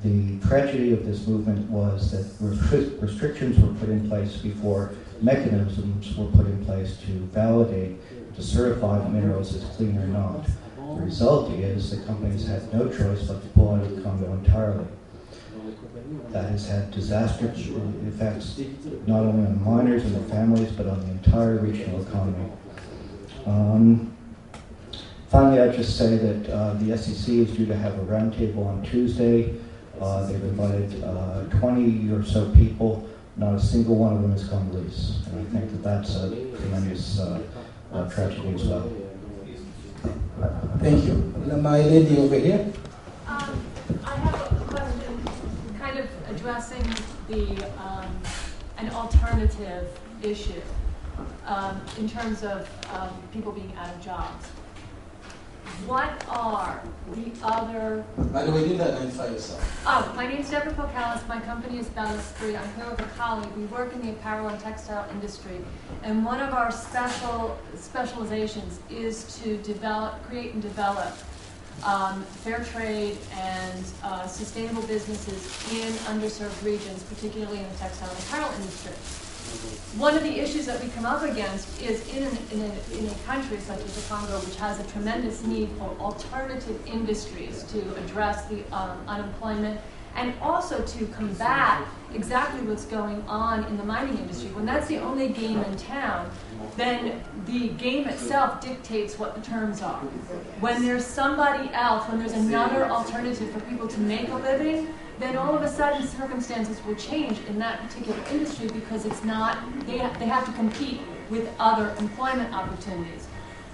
The tragedy of this movement was that restrictions were put in place before mechanisms were put in place to validate, to certify the minerals as clean or not. The result is that companies had no choice but to pull out of the Congo entirely. That has had disastrous effects not only on miners and their families, but on the entire regional economy. Finally, I'd just say that the SEC is due to have a roundtable on Tuesday. They've invited 20 or so people. Not a single one of them is Congolese. And I think that that's a tremendous tragedy as well. Thank you. My lady over here. I have a question kind of addressing an alternative issue in terms of people being out of jobs. What are the other... By the way, you need to identify yourself. Oh, my name is Deborah Pocalis. My company is Ballast 3. I'm here with a colleague. We work in the apparel and textile industry. And one of our specializations is to create and develop fair trade and sustainable businesses in underserved regions, particularly in the textile and apparel industry. One of the issues that we come up against is in a country such as the Congo, which has a tremendous need for alternative industries to address the unemployment and also to combat exactly what's going on in the mining industry. When that's the only game in town, then the game itself dictates what the terms are. When there's somebody else, when there's another alternative for people to make a living, then all of a sudden circumstances will change in that particular industry because it's not, they have to compete with other employment opportunities.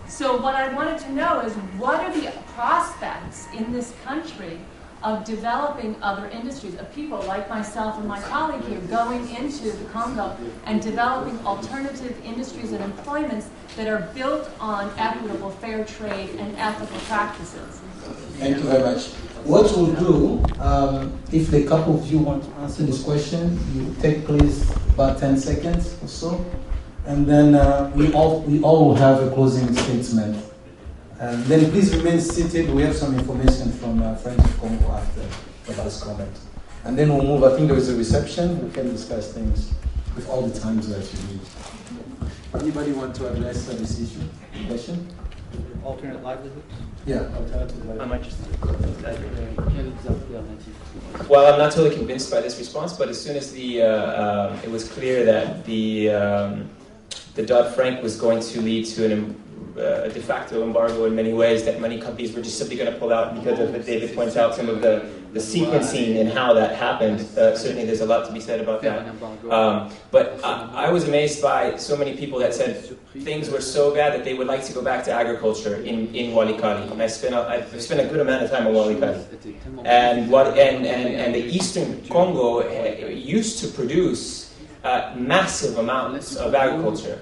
So what I wanted to know is what are the prospects in this country of developing other industries, of people like myself and my colleague here going into the Congo and developing alternative industries and employments that are built on equitable fair trade and ethical practices. Thank you very much. What we'll do, if the couple of you want to answer this question, you take please about 10 seconds or so, and then we all will have a closing statement. And then please remain seated. We have some information from friends of Congo after the last comment. And then we'll move. I think there is a reception. We can discuss things with all the times that you need. Anybody want to address this issue? Question? alternate livelihoods? Yeah. I might just well, I'm not totally convinced by this response, but as soon as it was clear that the Dodd-Frank was going to lead to a de facto embargo in many ways, that many companies were just simply going to pull out because of what David points out, some of the sequencing and how that happened. Certainly there's a lot to be said about that. But I was amazed by so many people that said things were so bad that they would like to go back to agriculture in Walikali. And I've spent a good amount of time in Walikali. And the Eastern Congo used to produce massive amounts of agriculture.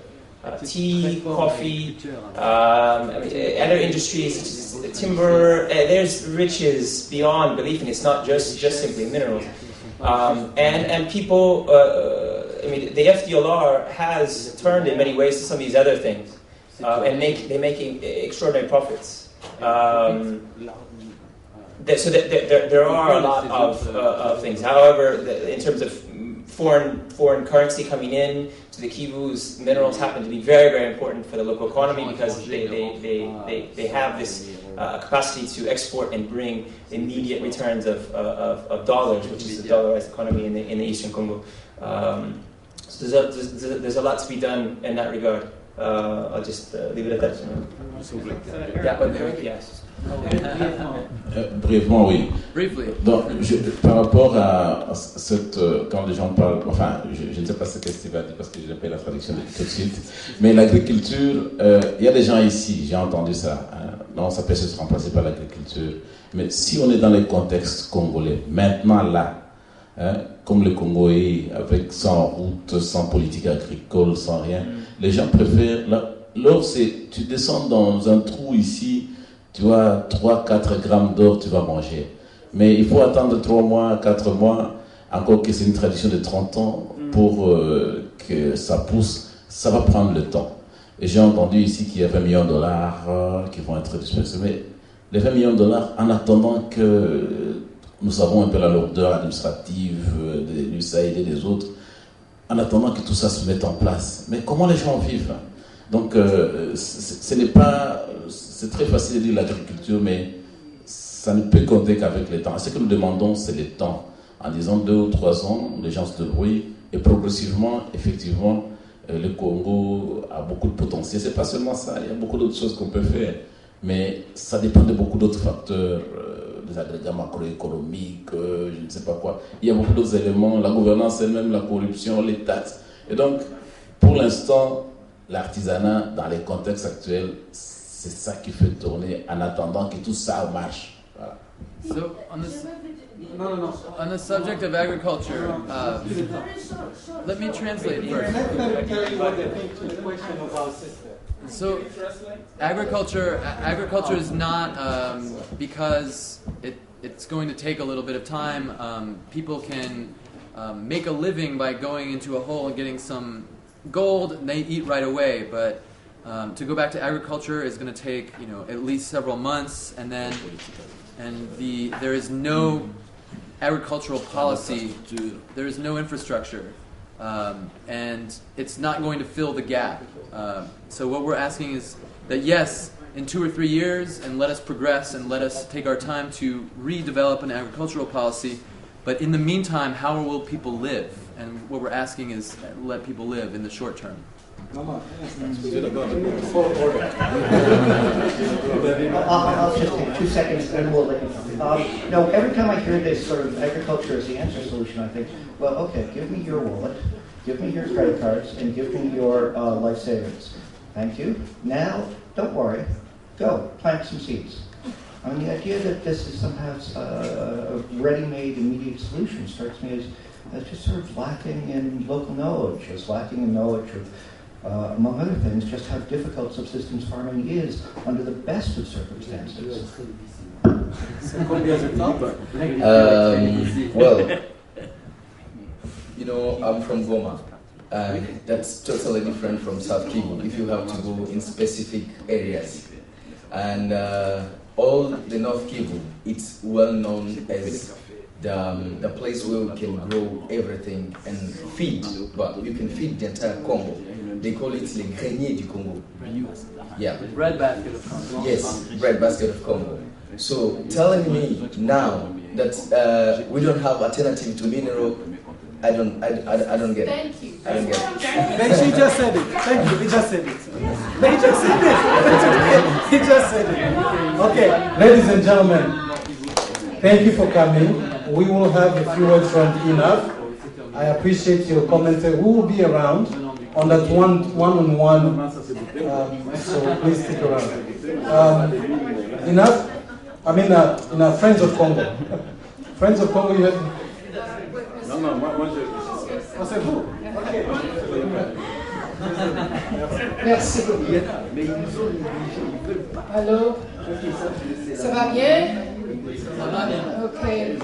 Tea, coffee, other industries such as timber. There's riches beyond belief, and it's not just simply minerals. And people, the FDLR has turned in many ways to some of these other things, and they're making extraordinary profits. So there are a lot of things. However, in terms of foreign currency coming in to the Kivu's, minerals happen to be very, very important for the local economy because they have this capacity to export and bring immediate returns of dollars, which is a dollarized economy in the Eastern Congo. So there's a lot to be done in that regard. I'll just leave it at that. Yeah, but yes. Brièvement, oui. Briefly. Donc, par rapport à cette, quand les gens parlent, enfin, je ne sais pas ce que Steve a dit parce que je n'ai pas la traduction tout de suite, mais l'agriculture, il y a des gens ici, j'ai entendu ça, hein, non, ça peut se remplacer par l'agriculture, mais si on est dans les contextes congolais, maintenant là, hein, comme le Congo est, avec sans route, sans politique agricole, sans rien, les gens préfèrent, tu descends dans un trou ici, tu as 3-4 grammes d'or, tu vas manger. Mais il faut attendre 3 mois, 4 mois, encore que c'est une tradition de 30 ans, pour que ça pousse, ça va prendre le temps. Et j'ai entendu ici qu'il y a 20 millions de dollars qui vont être dispersés. Mais les 20 millions de dollars, en attendant que nous savons un peu la lourdeur administrative de l'USAID et des autres, en attendant que tout ça se mette en place. Mais comment les gens vivent? Donc, ce n'est pas... C'est très facile de dire l'agriculture, mais ça ne peut compter qu'avec le temps. Ce que nous demandons, c'est le temps. En disant 2 ou 3 ans, les gens se débrouillent et progressivement, effectivement, le Congo a beaucoup de potentiel. C'est pas seulement ça, il y a beaucoup d'autres choses qu'on peut faire, mais ça dépend de beaucoup d'autres facteurs, des agrégats macroéconomiques, je ne sais pas quoi. Il y a beaucoup d'autres éléments, la gouvernance elle-même, la corruption, les taxes. Et donc, pour l'instant, l'artisanat, dans les contextes actuels, c'est ça qui fait tourner en attendant que tout ça marche. Voilà. So on the subject of agriculture, let me translate first. Let me tell you what they think to the question of our sister. So agriculture is not because it's going to take a little bit of time. People can make a living by going into a hole and getting some gold, and they eat right away, but to go back to agriculture is going to take, at least several months, and there is no agricultural policy, there is no infrastructure, and it's not going to fill the gap. So what we're asking is that yes, in 2 or 3 years, and let us progress and let us take our time to redevelop an agricultural policy, but in the meantime, how will people live? And what we're asking is let people live in the short term. I'll just take 2 seconds and we'll let you know. Every time I hear this sort of agriculture as the answer solution, I think, well, okay, give me your wallet, give me your credit cards, and give me your life savings. Thank you. Now, don't worry. Go, plant some seeds. I mean, the idea that this is somehow a ready-made immediate solution strikes me as just sort of lacking in local knowledge, as lacking in knowledge of among other things, just how difficult subsistence farming is under the best of circumstances. Well, I'm from Goma, and that's totally different from South Kivu if you have to go in specific areas. And all the North Kivu, it's well known as the place where we can grow everything and feed, but you can feed the entire Congo. They call it les greniers du Congo. Yeah. Bread basket of Congo. Yes, bread basket of Congo. So telling me now that we don't have alternative to mineral, I don't get it. Thank you. I don't get it. Then she just said it. Thank you. He just said it. They just said it. He just said it. Okay, ladies and gentlemen, thank you for coming. We will have a few words from Enough. I appreciate your commentary. We will be around on that one-on-one, so please stick around. Enough? I mean, Friends of Congo. Friends of Congo, you have... Non, moi je... Oh, c'est vous? Okay. Merci beaucoup. Allô? Ça va bien? Okay.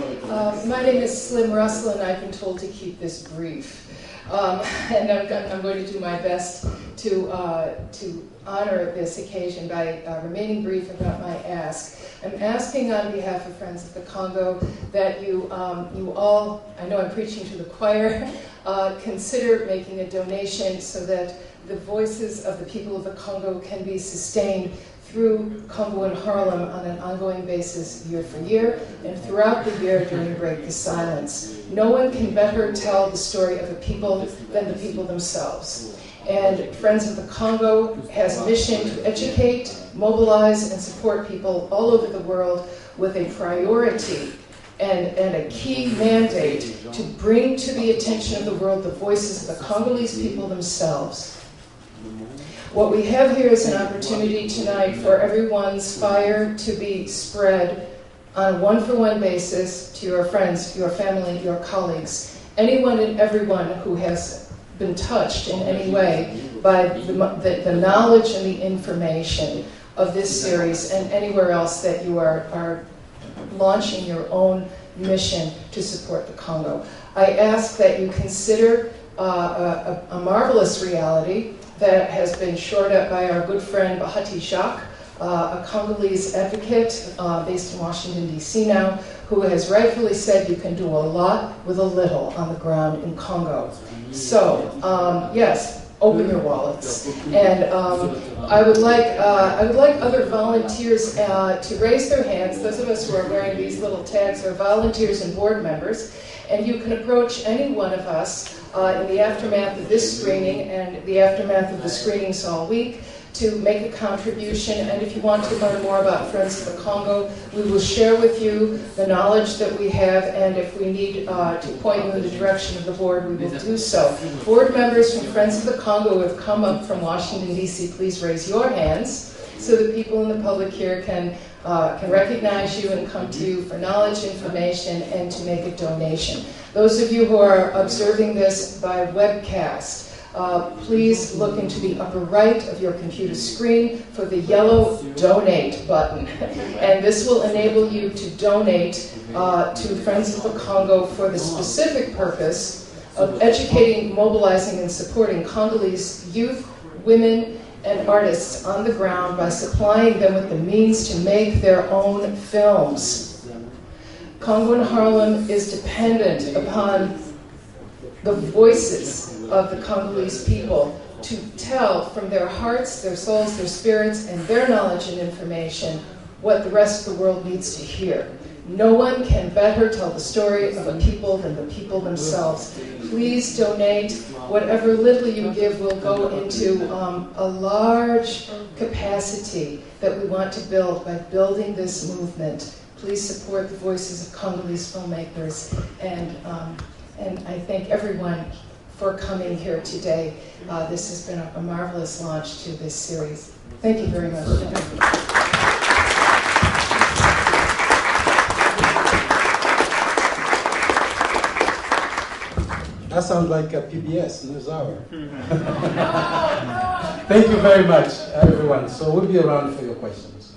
My name is Slim Russell, and I've been told to keep this brief. And I'm going to do my best to honor this occasion by remaining brief about my ask. I'm asking on behalf of Friends of the Congo that you all, I know I'm preaching to the choir, consider making a donation so that the voices of the people of the Congo can be sustained through Congo and Harlem on an ongoing basis year for year and throughout the year during Break the Silence. No one can better tell the story of a people than the people themselves. And Friends of the Congo has a mission to educate, mobilize, and support people all over the world with a priority and a key mandate to bring to the attention of the world the voices of the Congolese people themselves. What we have here is an opportunity tonight for everyone's fire to be spread on a one-for-one basis to your friends, your family, your colleagues, anyone and everyone who has been touched in any way by the knowledge and the information of this series and anywhere else that you are launching your own mission to support the Congo. I ask that you consider a marvelous reality that has been shored up by our good friend Bahati Jacques, a Congolese advocate based in Washington, D.C. now, who has rightfully said you can do a lot with a little on the ground in Congo. So, yes, open your wallets. And I would like other volunteers to raise their hands. Those of us who are wearing these little tags are volunteers and board members. And you can approach any one of us in the aftermath of this screening and the aftermath of the screenings all week to make a contribution. And if you want to learn more about Friends of the Congo, we will share with you the knowledge that we have, and if we need to point you in the direction of the board, we will do so. Board members from Friends of the Congo who have come up from Washington, D.C., please raise your hands so that people in the public here can recognize you and come to you for knowledge, information, and to make a donation. Those of you who are observing this by webcast, please look into the upper right of your computer screen for the yellow donate button. And this will enable you to donate to Friends of the Congo for the specific purpose of educating, mobilizing, and supporting Congolese youth, women, and artists on the ground by supplying them with the means to make their own films. Congo and Harlem is dependent upon the voices of the Congolese people to tell from their hearts, their souls, their spirits, and their knowledge and information what the rest of the world needs to hear. No one can better tell the story of a people than the people themselves. Please donate. Whatever little you give will go into a large capacity that we want to build by building this movement. Please support the voices of Congolese filmmakers. And I thank everyone for coming here today. This has been a marvelous launch to this series. Thank you very much. That sounds like a PBS News Hour. Thank you very much, everyone. So we'll be around for your questions.